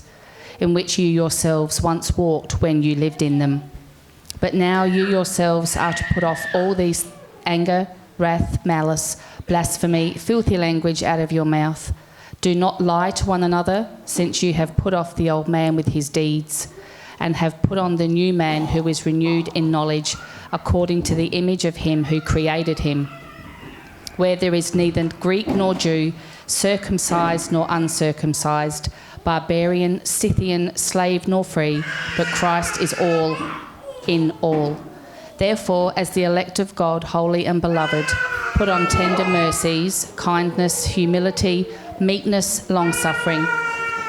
in which you yourselves once walked when you lived in them. But now you yourselves are to put off all these anger, wrath, malice, blasphemy, filthy language out of your mouth. Do not lie to one another, since you have put off the old man with his deeds, and have put on the new man who is renewed in knowledge, according to the image of him who created him. Where there is neither Greek nor Jew, circumcised nor uncircumcised, barbarian, Scythian, slave nor free, but Christ is all in all. Therefore, as the elect of God, holy and beloved, put on tender mercies, kindness, humility, meekness, long-suffering,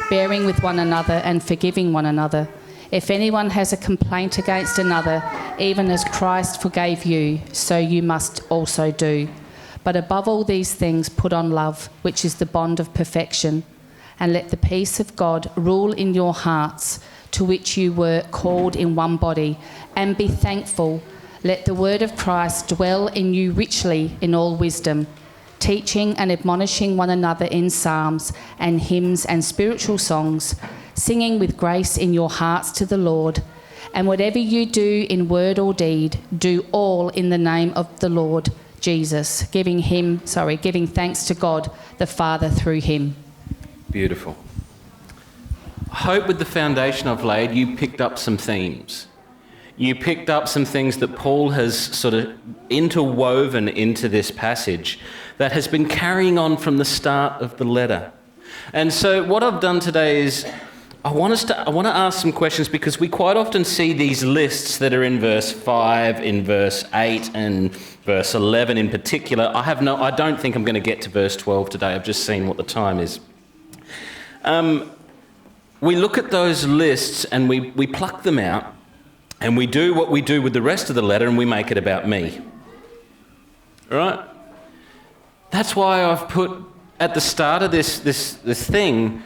bearing with one another and forgiving one another. If anyone has a complaint against another, even as Christ forgave you, so you must also do. But above all these things, put on love, which is the bond of perfection. And let the peace of God rule in your hearts, to which you were called in one body, and be thankful. Let the word of Christ dwell in you richly in all wisdom, teaching and admonishing one another in psalms and hymns and spiritual songs, singing with grace in your hearts to the Lord. And whatever you do in word or deed, do all in the name of the Lord Jesus, giving thanks to God the Father through him. Beautiful. I hope with the foundation I've laid, you picked up some themes. You picked up some things that Paul has sort of interwoven into this passage that has been carrying on from the start of the letter. And so what I've done today is I want to ask some questions, because we quite often see these lists that are in verse 5, in verse 8 and verse 11 in particular. I don't think I'm going to get to verse 12 today. I've just seen what the time is. We look at those lists and we pluck them out, and we do what we do with the rest of the letter, and we make it about me. All right? That's why I've put at the start of this thing,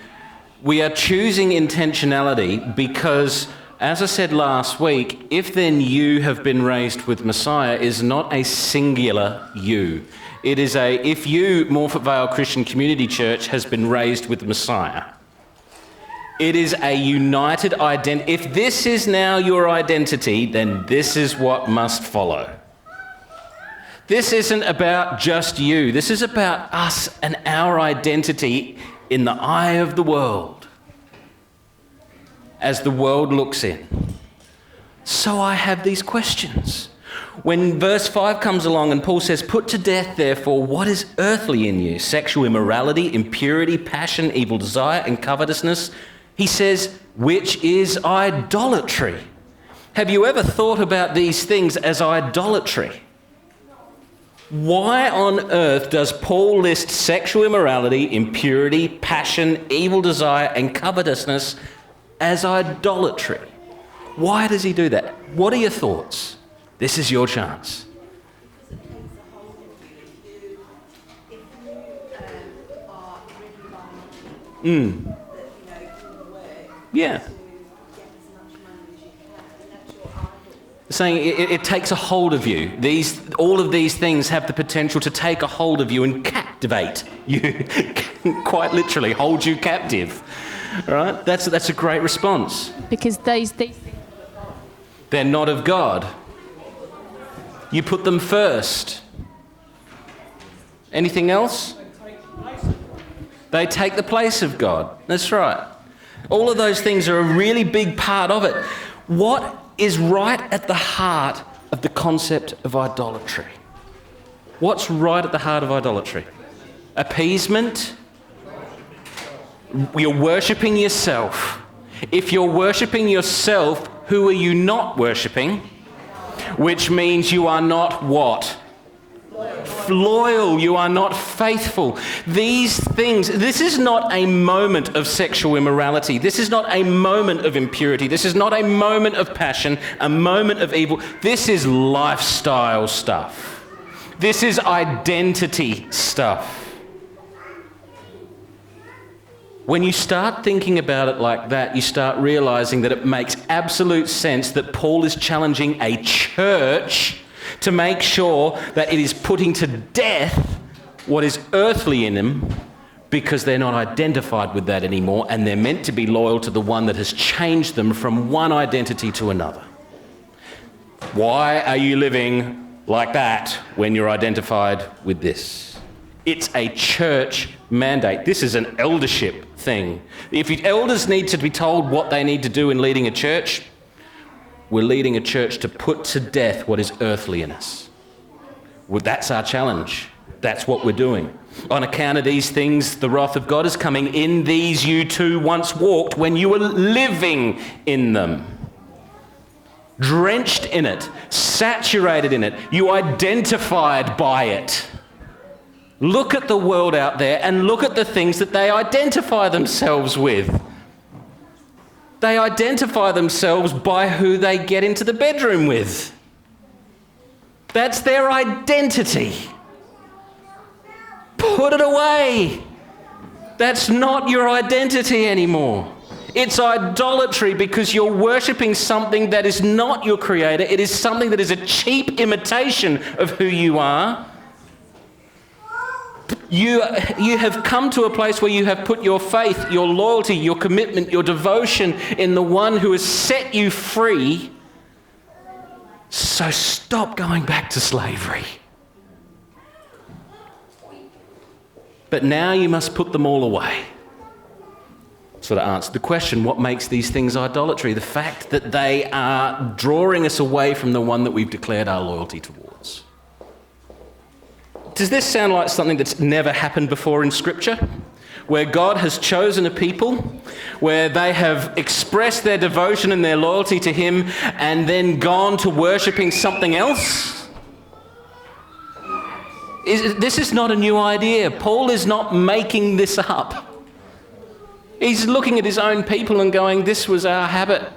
we are choosing intentionality, because, as I said last week, if then you have been raised with Messiah is not a singular you. It is if you, Morfett Vale Christian Community Church, has been raised with Messiah. It is a united identity. If this is now your identity, then this is what must follow. This isn't about just you. This is about us and our identity in the eye of the world, as the world looks in. So I have these questions. When verse 5 comes along and Paul says, "Put to death, therefore, what is earthly in you, sexual immorality, impurity, passion, evil desire, and covetousness," he says, "which is idolatry." Have you ever thought about these things as idolatry? Why on earth does Paul list sexual immorality, impurity, passion, evil desire, and covetousness as idolatry? Why does he do that? What are your thoughts? This is your chance. Yeah. Saying it takes a hold of you. All of these things have the potential to take a hold of you and captivate you, quite literally hold you captive. All right? That's a great response. Because these things, they're not of God. You put them first. Anything else? They take the place of God. That's right. All of those things are a really big part of it. What is right at the heart of the concept of idolatry? What's right at the heart of idolatry? Appeasement? You're worshipping yourself. If you're worshipping yourself, who are you not worshipping? Which means you are not what? Loyal. You are not faithful. These things, this is not a moment of sexual immorality. This is not a moment of impurity. This is not a moment of passion, a moment of evil. This is lifestyle stuff. This is identity stuff. When you start thinking about it like that, you start realizing that it makes absolute sense that Paul is challenging a church to make sure that it is putting to death what is earthly in them, because they're not identified with that anymore, and they're meant to be loyal to the one that has changed them from one identity to another. Why are you living like that when you're identified with this? It's a church mandate. This is an eldership thing. If elders need to be told what they need to do in leading a church, we're leading a church to put to death what is earthly in us. Well, that's our challenge. That's what we're doing. On account of these things, the wrath of God is coming. In these you too once walked when you were living in them. drenched in it, saturated in it. You identified by it. Look at the world out there and look at the things that they identify themselves with. They identify themselves by who they get into the bedroom with. That's their identity. Put it away. That's not your identity anymore. It's idolatry because you're worshipping something that is not your creator. It is something that is a cheap imitation of who you are. You have come to a place where you have put your faith, your loyalty, your commitment, your devotion in the one who has set you free. So stop going back to slavery. But now you must put them all away. Sort of answered the question, what makes these things idolatry? The fact that they are drawing us away from the one that we've declared our loyalty towards. Does this sound like something that's never happened before in Scripture? Where God has chosen a people, where they have expressed their devotion and their loyalty to Him and then gone to worshipping something else? This is not a new idea. Paul is not making this up. He's looking at his own people and going, this was our habit.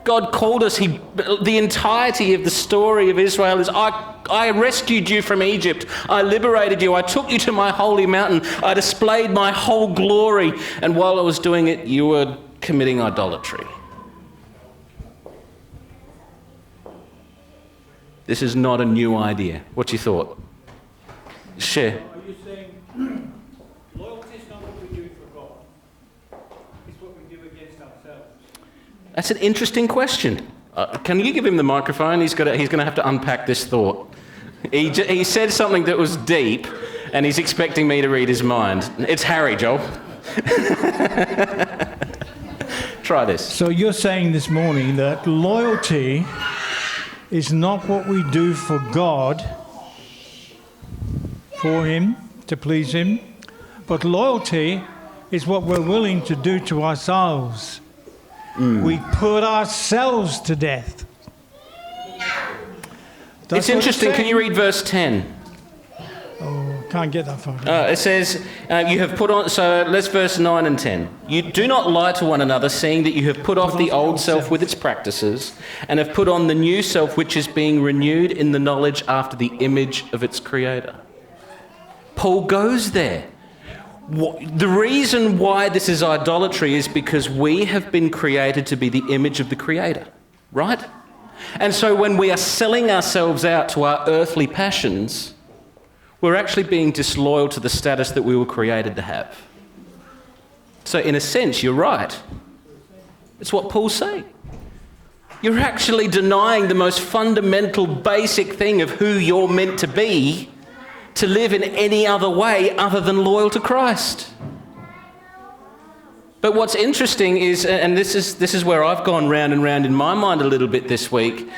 God called us. The entirety of the story of Israel is, I rescued you from Egypt. I liberated you. I took you to my holy mountain. I displayed my whole glory. And while I was doing it, you were committing idolatry. This is not a new idea. What's your thought? Share. Are you saying loyalty is not what we do for God? It's what we do against ourselves? That's an interesting question. Can you give him the microphone? He's going to have to unpack this thought. He said something that was deep, and he's expecting me to read his mind. It's Harry, Joel. Try this. So you're saying this morning that loyalty is not what we do for God, for Him, to please Him, but loyalty is what we're willing to do to ourselves. We put ourselves to death. It's interesting. Can you read verse 10? Oh, can't get that far. It says, you have put on, so let's verse 9 and 10. You do not lie to one another, seeing that you have put off the old self with its practices, and have put on the new self, which is being renewed in the knowledge after the image of its creator. Paul goes there. The reason why this is idolatry is because we have been created to be the image of the Creator, right? And so when we are selling ourselves out to our earthly passions, we're actually being disloyal to the status that we were created to have. So in a sense, you're right. It's what Paul's saying. You're actually denying the most fundamental, basic thing of who you're meant to be, to live in any other way other than loyal to Christ. But what's interesting is, and this is where I've gone round and round in my mind a little bit this week,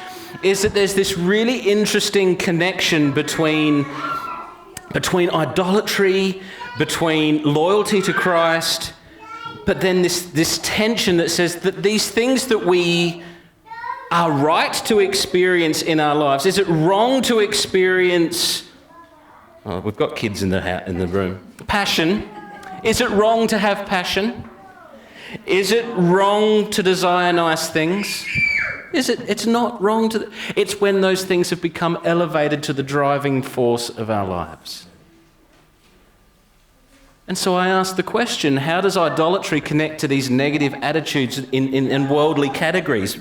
is that there's this really interesting connection between idolatry, between loyalty to Christ, but then this tension that says that these things that we are right to experience in our lives, is it wrong to experience... Oh, we've got kids in the room. Passion. Is it wrong to have passion? Is it wrong to desire nice things? It's not wrong to... It's when those things have become elevated to the driving force of our lives. And so I ask the question, how does idolatry connect to these negative attitudes in worldly categories?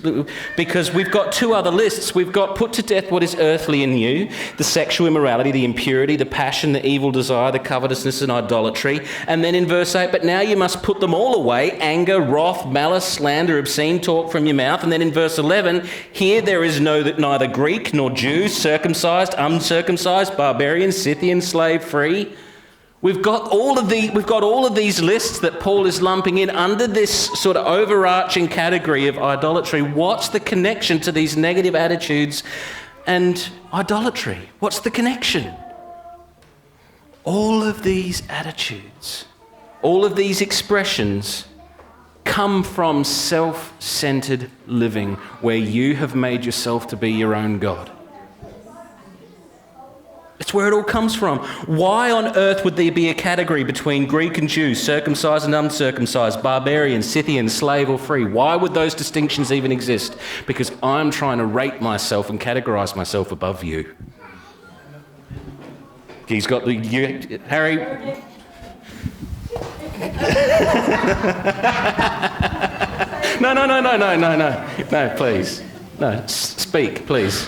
Because we've got two other lists. We've got put to death what is earthly in you, the sexual immorality, the impurity, the passion, the evil desire, the covetousness and idolatry. And then in verse 8, but now you must put them all away, anger, wrath, malice, slander, obscene talk from your mouth. And then in verse 11, here there is neither Greek nor Jew, circumcised, uncircumcised, barbarian, Scythian, slave, free. We've got all of these lists that Paul is lumping in under this sort of overarching category of idolatry. What's the connection to these negative attitudes and idolatry? What's the connection? All of these attitudes, all of these expressions come from self-centered living where you have made yourself to be your own God. It's where it all comes from. Why on earth would there be a category between Greek and Jew, circumcised and uncircumcised, barbarian, Scythian, slave or free? Why would those distinctions even exist? Because I'm trying to rate myself and categorize myself above you. He's got the... Harry... No, please. No, speak, please.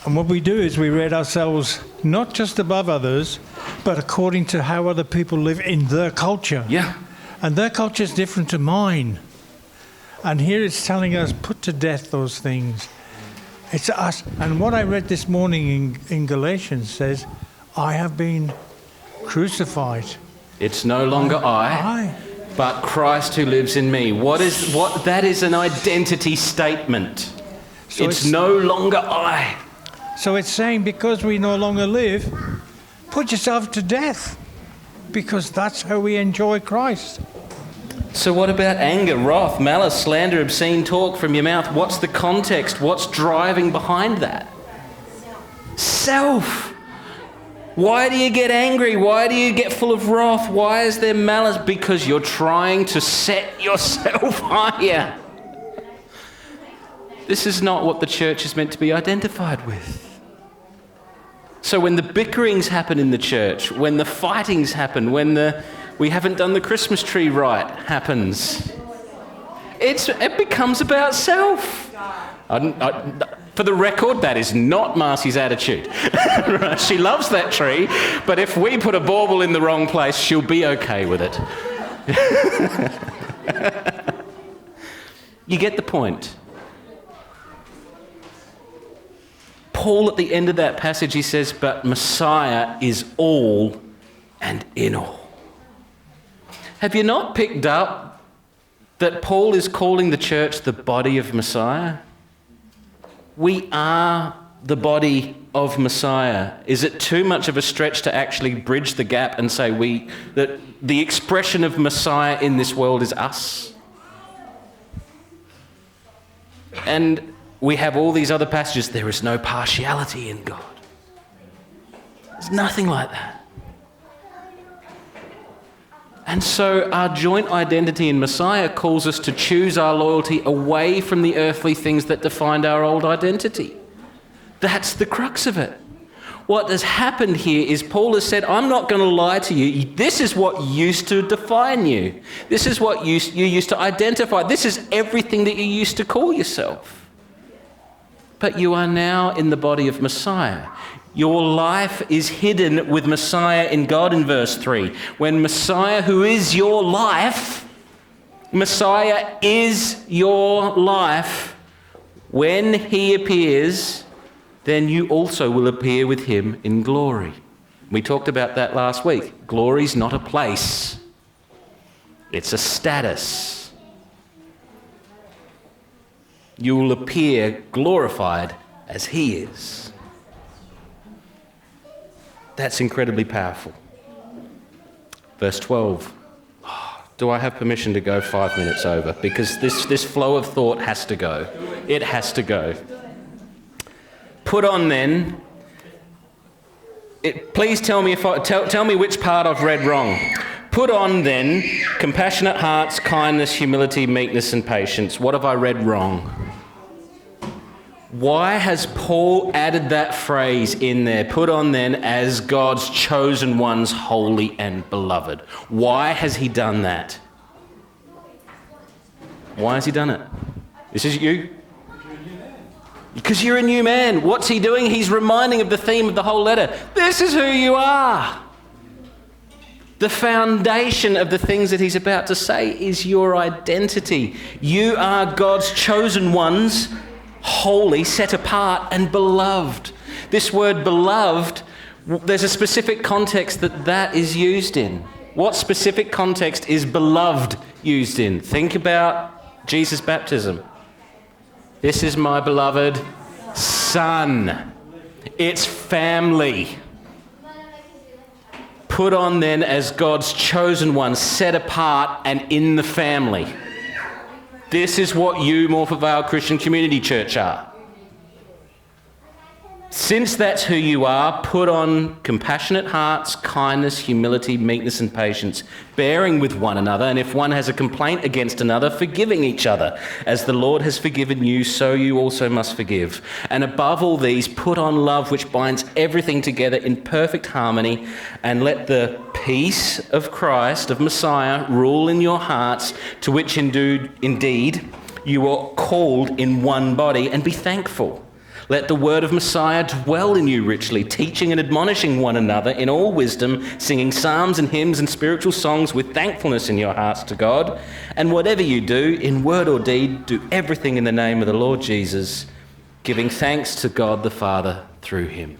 And what we do is we rate ourselves not just above others, but according to how other people live in their culture. Yeah. And their culture is different to mine. And here it's telling us, put to death those things. It's us. And what I read this morning in Galatians says, I have been crucified. It's no longer I, but Christ who lives in me. That is an identity statement. So it's no longer I. So it's saying, because we no longer live, put yourself to death, because that's how we enjoy Christ. So what about anger, wrath, malice, slander, obscene talk from your mouth? What's the context? What's driving behind that? Self. Why do you get angry? Why do you get full of wrath? Why is there malice? Because you're trying to set yourself higher. This is not what the church is meant to be identified with. So when the bickerings happen in the church, when the fightings happen, when we haven't done the Christmas tree right happens, it becomes about self. For the record, that is not Marcy's attitude. She loves that tree, but if we put a bauble in the wrong place, she'll be okay with it. You get the point. Paul, at the end of that passage, he says, but Messiah is all and in all. Have you not picked up that Paul is calling the church the body of Messiah? We are the body of Messiah. Is it too much of a stretch to actually bridge the gap and say that the expression of Messiah in this world is us? And we have all these other passages. There is no partiality in God. There's nothing like that. And so our joint identity in Messiah calls us to choose our loyalty away from the earthly things that defined our old identity. That's the crux of it. What has happened here is Paul has said, I'm not going to lie to you. This is what used to define you. This is what you used to identify. This is everything that you used to call yourself. But you are now in the body of Messiah. Your life is hidden with Messiah in God in verse 3. When Messiah, who is your life, Messiah is your life, when he appears, then you also will appear with him in glory. We talked about that last week. Glory's not a place. It's a status. You will appear glorified as he is. That's incredibly powerful. Verse 12. Do I have permission to go 5 minutes over? Because this flow of thought has to go. It has to go. Put on then. Please tell me tell me which part I've read wrong. Put on then compassionate hearts, kindness, humility, meekness, and patience. What have I read wrong? Why has Paul added that phrase in there? Put on then as God's chosen ones, holy and beloved. Why has he done that? Why has he done it? This is you? Because you're a new man. What's he doing? He's reminding of the theme of the whole letter. This is who you are. The foundation of the things that he's about to say is your identity. You are God's chosen ones, holy, set apart, and beloved. This word beloved, there's a specific context that is used in. What specific context is beloved used in? Think about Jesus' baptism. This is my beloved Son. It's family. Put on then as God's chosen ones, set apart and in the family. This is what you, Morpeth Vale Christian Community Church, are. Since that's who you are, put on compassionate hearts, kindness, humility, meekness and patience, bearing with one another, and if one has a complaint against another, forgiving each other. As the Lord has forgiven you, so you also must forgive. And above all these, put on love, which binds everything together in perfect harmony, and let the peace of Christ, of Messiah, rule in your hearts, to which indeed you are called in one body, and be thankful. Let the word of Messiah dwell in you richly, teaching and admonishing one another in all wisdom, singing psalms and hymns and spiritual songs with thankfulness in your hearts to God. And whatever you do, in word or deed, do everything in the name of the Lord Jesus, giving thanks to God the Father through him.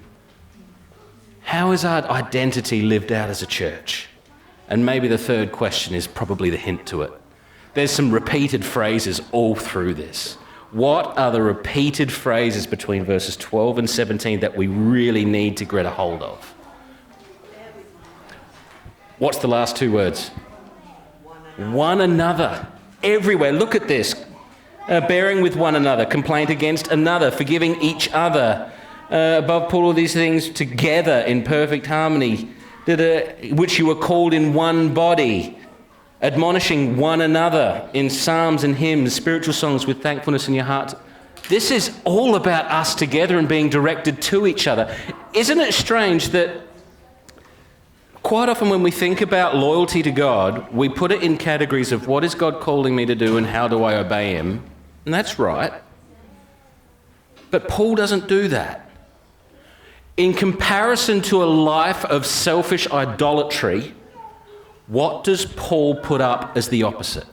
How is our identity lived out as a church? And maybe the third question is probably the hint to it. There's some repeated phrases all through this. What are the repeated phrases between verses 12 and 17 that we really need to get a hold of? What's the last two words? One another. Everywhere. Look at this. Bearing with one another, complaint against another, forgiving each other. Above all of these things together in perfect harmony, which you were called in one body. Admonishing one another in psalms and hymns, spiritual songs with thankfulness in your heart. This is all about us together and being directed to each other. Isn't it strange that quite often when we think about loyalty to God, we put it in categories of what is God calling me to do and how do I obey him? And that's right. But Paul doesn't do that. In comparison to a life of selfish idolatry, what does Paul put up as the opposite?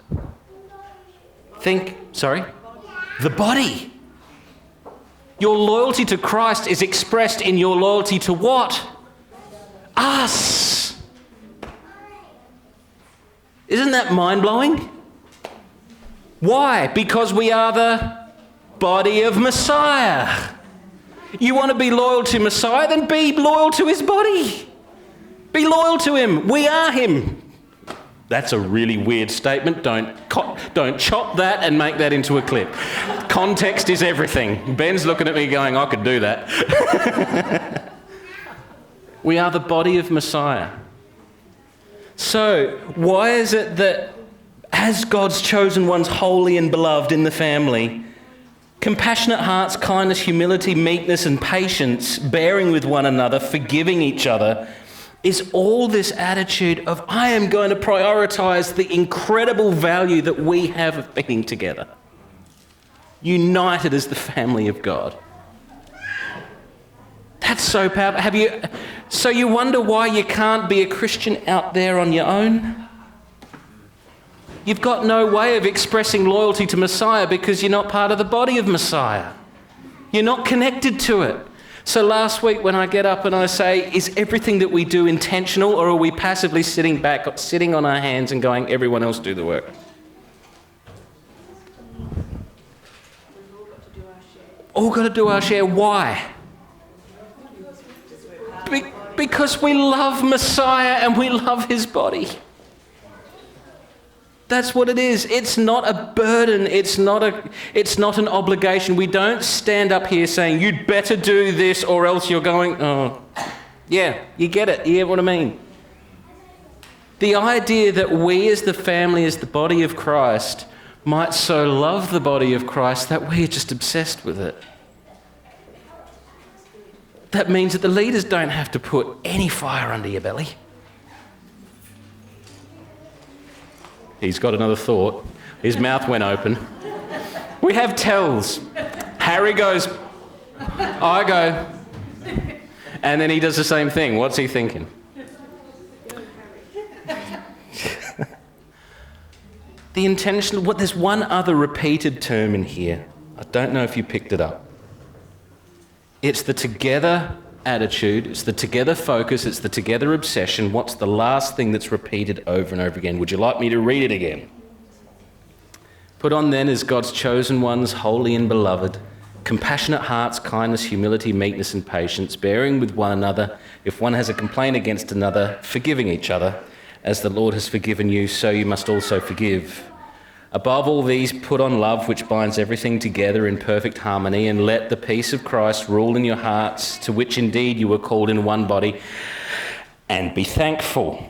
The body. Your loyalty to Christ is expressed in your loyalty to what? Us. Isn't that mind-blowing? Why? Because we are the body of Messiah. You want to be loyal to Messiah? Then be loyal to his body. Be loyal to him. We are him. That's a really weird statement. Don't chop that and make that into a clip. Context is everything. Ben's looking at me going, I could do that. We are the body of Messiah. So why is it that as God's chosen ones, holy and beloved in the family, compassionate hearts, kindness, humility, meekness and patience, bearing with one another, forgiving each other, is all this attitude of I am going to prioritise the incredible value that we have of being together, united as the family of God. That's so powerful. So you wonder why you can't be a Christian out there on your own? You've got no way of expressing loyalty to Messiah because you're not part of the body of Messiah. You're not connected to it. So last week when I get up and I say, is everything that we do intentional, or are we passively sitting back, sitting on our hands and going, everyone else do the work? All got to do our share. Why? Because we love Messiah and we love his body. That's what it is. It's not a burden. It's not an obligation. We don't stand up here saying, you'd better do this or else you're going, oh, yeah, you get it. You get what I mean? The idea that we as the family, as the body of Christ, might so love the body of Christ that we're just obsessed with it. That means that the leaders don't have to put any fire under your belly. He's got another thought. His mouth went open. We have tells. Harry goes, I go. And then he does the same thing. What's he thinking? The intention, there's one other repeated term in here. I don't know if you picked it up. It's the together attitude, it's the together focus, it's the together obsession. What's the last thing that's repeated over and over again? Would you like me to read it again? Put on then as God's chosen ones, holy and beloved, compassionate hearts, kindness, humility, meekness, and patience, bearing with one another. If one has a complaint against another, forgiving each other. As the Lord has forgiven you, so you must also forgive. Above all these, put on love, which binds everything together in perfect harmony, and let the peace of Christ rule in your hearts, to which indeed you were called in one body, and be thankful.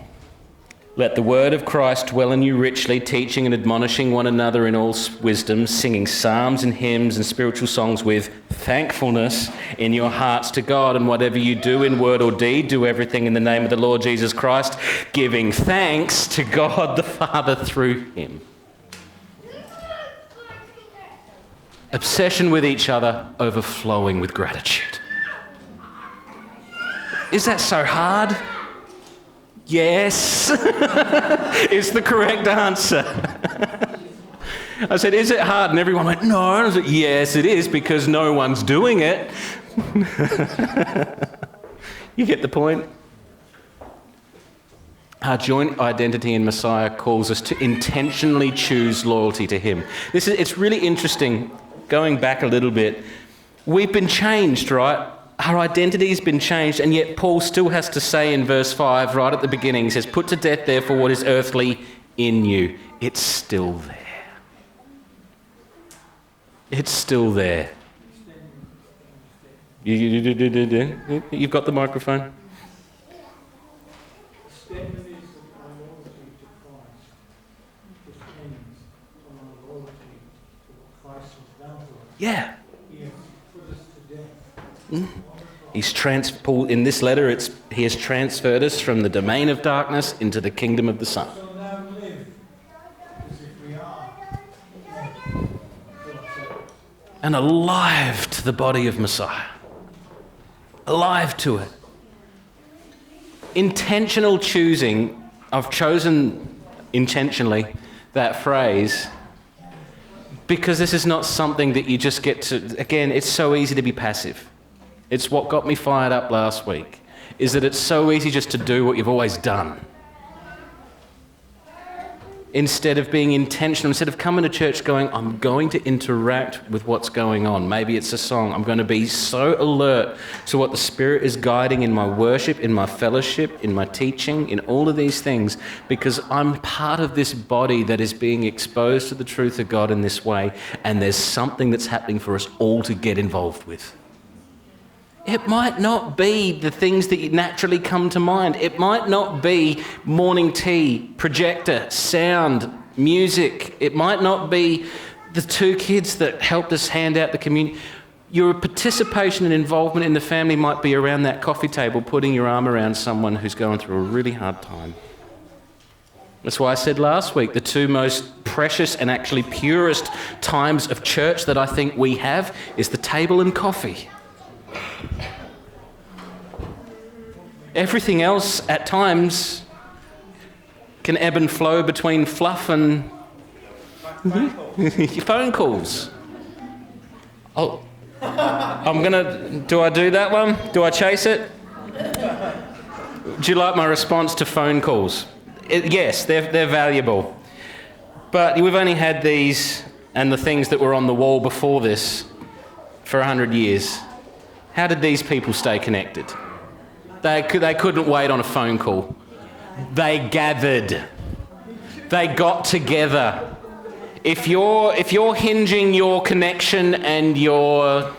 Let the word of Christ dwell in you richly, teaching and admonishing one another in all wisdom, singing psalms and hymns and spiritual songs with thankfulness in your hearts to God. And whatever you do in word or deed, do everything in the name of the Lord Jesus Christ, giving thanks to God the Father through him. Obsession with each other, overflowing with gratitude. Is that so hard? Yes, is the correct answer. I said, is it hard? And everyone went, no. And I said, yes, it is, because no one's doing it. You get the point? Our joint identity in Messiah calls us to intentionally choose loyalty to him. It's really interesting, going back a little bit. We've been changed, right? Our identity has been changed, and yet Paul still has to say in verse 5, right at the beginning, he says, put to death, therefore, what is earthly in you. It's still there. It's still there. You've got the microphone? Yeah. Paul, in this letter, he has transferred us from the domain of darkness into the kingdom of the Son. And alive to the body of Messiah. Alive to it. Intentional choosing, I've chosen intentionally that phrase because this is not something that you just get to, again, it's so easy to be passive. It's what got me fired up last week, is that it's so easy just to do what you've always done. Instead of being intentional, instead of coming to church going, I'm going to interact with what's going on. Maybe it's a song. I'm going to be so alert to what the Spirit is guiding in my worship, in my fellowship, in my teaching, in all of these things, because I'm part of this body that is being exposed to the truth of God in this way, and there's something that's happening for us all to get involved with. It might not be the things that naturally come to mind. It might not be morning tea, projector, sound, music. It might not be the 2 kids that helped us hand out the communion. Your participation and involvement in the family might be around that coffee table, putting your arm around someone who's going through a really hard time. That's why I said last week, the 2 most precious and actually purest times of church that I think we have is the table and coffee. Everything else at times can ebb and flow between fluff and phone calls. Oh, do I do that one? Do I chase it? Do you like my response to phone calls? Yes, they're valuable. But we've only had these and the things that were on the wall before this for 100 years. How did these people stay connected? They couldn't wait on a phone call. They gathered. They got together. If you're hinging your connection and your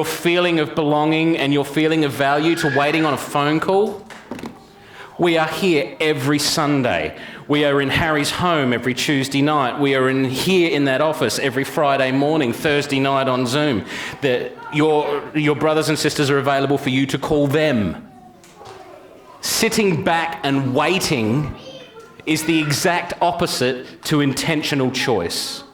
feeling of belonging and your feeling of value to waiting on a phone call, we are here every Sunday. We are in Harry's home every Tuesday night. We are here in that office every Friday morning, Thursday night on Zoom. Your brothers and sisters are available for you to call them. Sitting back and waiting is the exact opposite to intentional choice.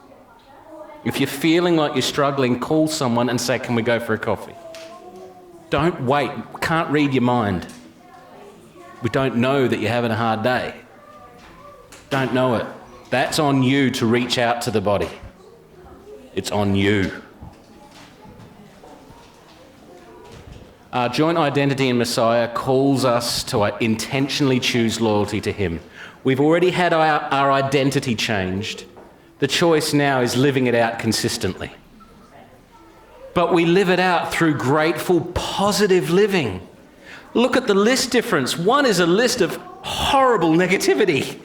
If you're feeling like you're struggling, call someone and say, can we go for a coffee? Don't wait. We can't read your mind. We don't know that you're having a hard day. Don't know it. That's on you to reach out to the body. It's on you. Our joint identity in Messiah calls us to intentionally choose loyalty to him. We've already had our identity changed. The choice now is living it out consistently. but we live it out through grateful, positive living. Look at the list difference. One is a list of horrible negativity,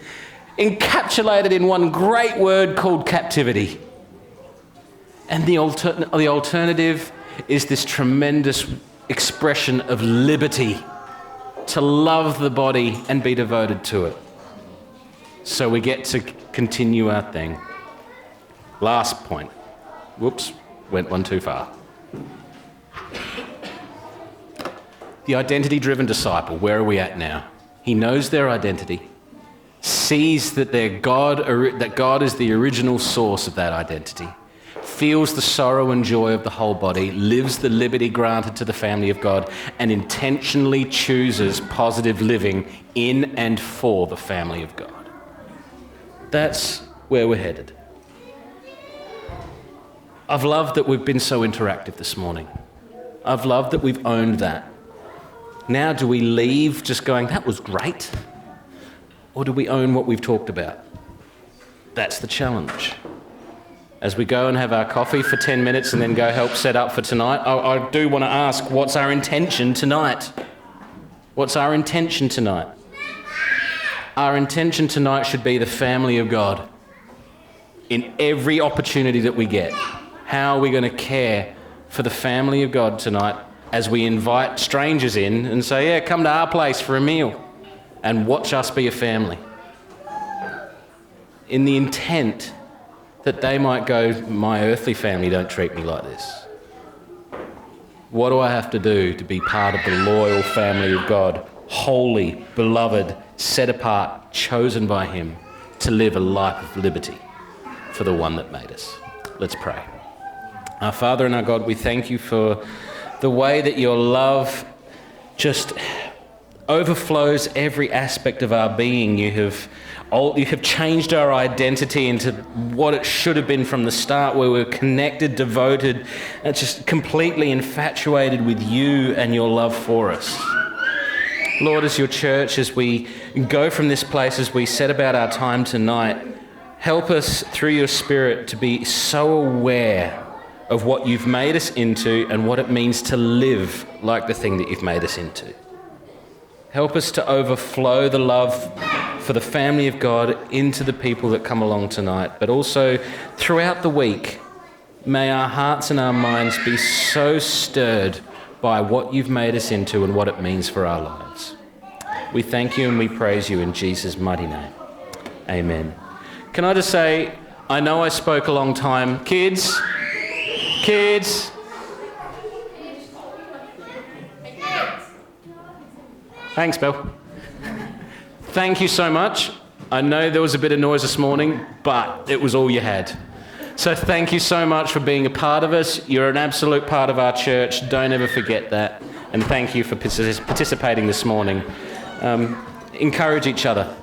encapsulated in one great word called captivity. And the alternative is this tremendous expression of liberty, to love the body and be devoted to it. So we get to continue our thing. Last point. Whoops, went one too far. The identity-driven disciple, where are we at now? He knows their identity, sees that that God is the original source of that identity, feels the sorrow and joy of the whole body, lives the liberty granted to the family of God, and intentionally chooses positive living in and for the family of God. That's where we're headed. I've loved that we've been so interactive this morning. I've loved that we've owned that. Now do we leave just going, that was great? Or do we own what we've talked about? That's the challenge. As we go and have our coffee for 10 minutes and then go help set up for tonight, I do want to ask, what's our intention tonight? What's our intention tonight? Our intention tonight should be the family of God. In every opportunity that we get, how are we going to care for the family of God tonight as we invite strangers in and say, yeah, come to our place for a meal and watch us be a family? In the intent that they might go, my earthly family don't treat me like this. What do I have to do to be part of the loyal family of God, holy, beloved, set apart, chosen by Him to live a life of liberty for the one that made us? Let's pray. Our Father and our God, we thank you for the way that your love just overflows every aspect of our being. You have changed our identity into what it should have been from the start, where we're connected, devoted, and just completely infatuated with you and your love for us. Lord, as your church, as we go from this place, as we set about our time tonight, help us through your Spirit to be so aware of what you've made us into and what it means to live like the thing that you've made us into. Help us to overflow the love for the family of God into the people that come along tonight, but also throughout the week, may our hearts and our minds be so stirred by what you've made us into and what it means for our lives. We thank you and we praise you in Jesus' mighty name. Amen. Can I just say, I know I spoke a long time. Kids. Thanks, Bill. Thank you so much. I know there was a bit of noise this morning, but it was all you had. So thank you so much for being a part of us. You're an absolute part of our church. Don't ever forget that. And thank you for participating this morning. Encourage each other.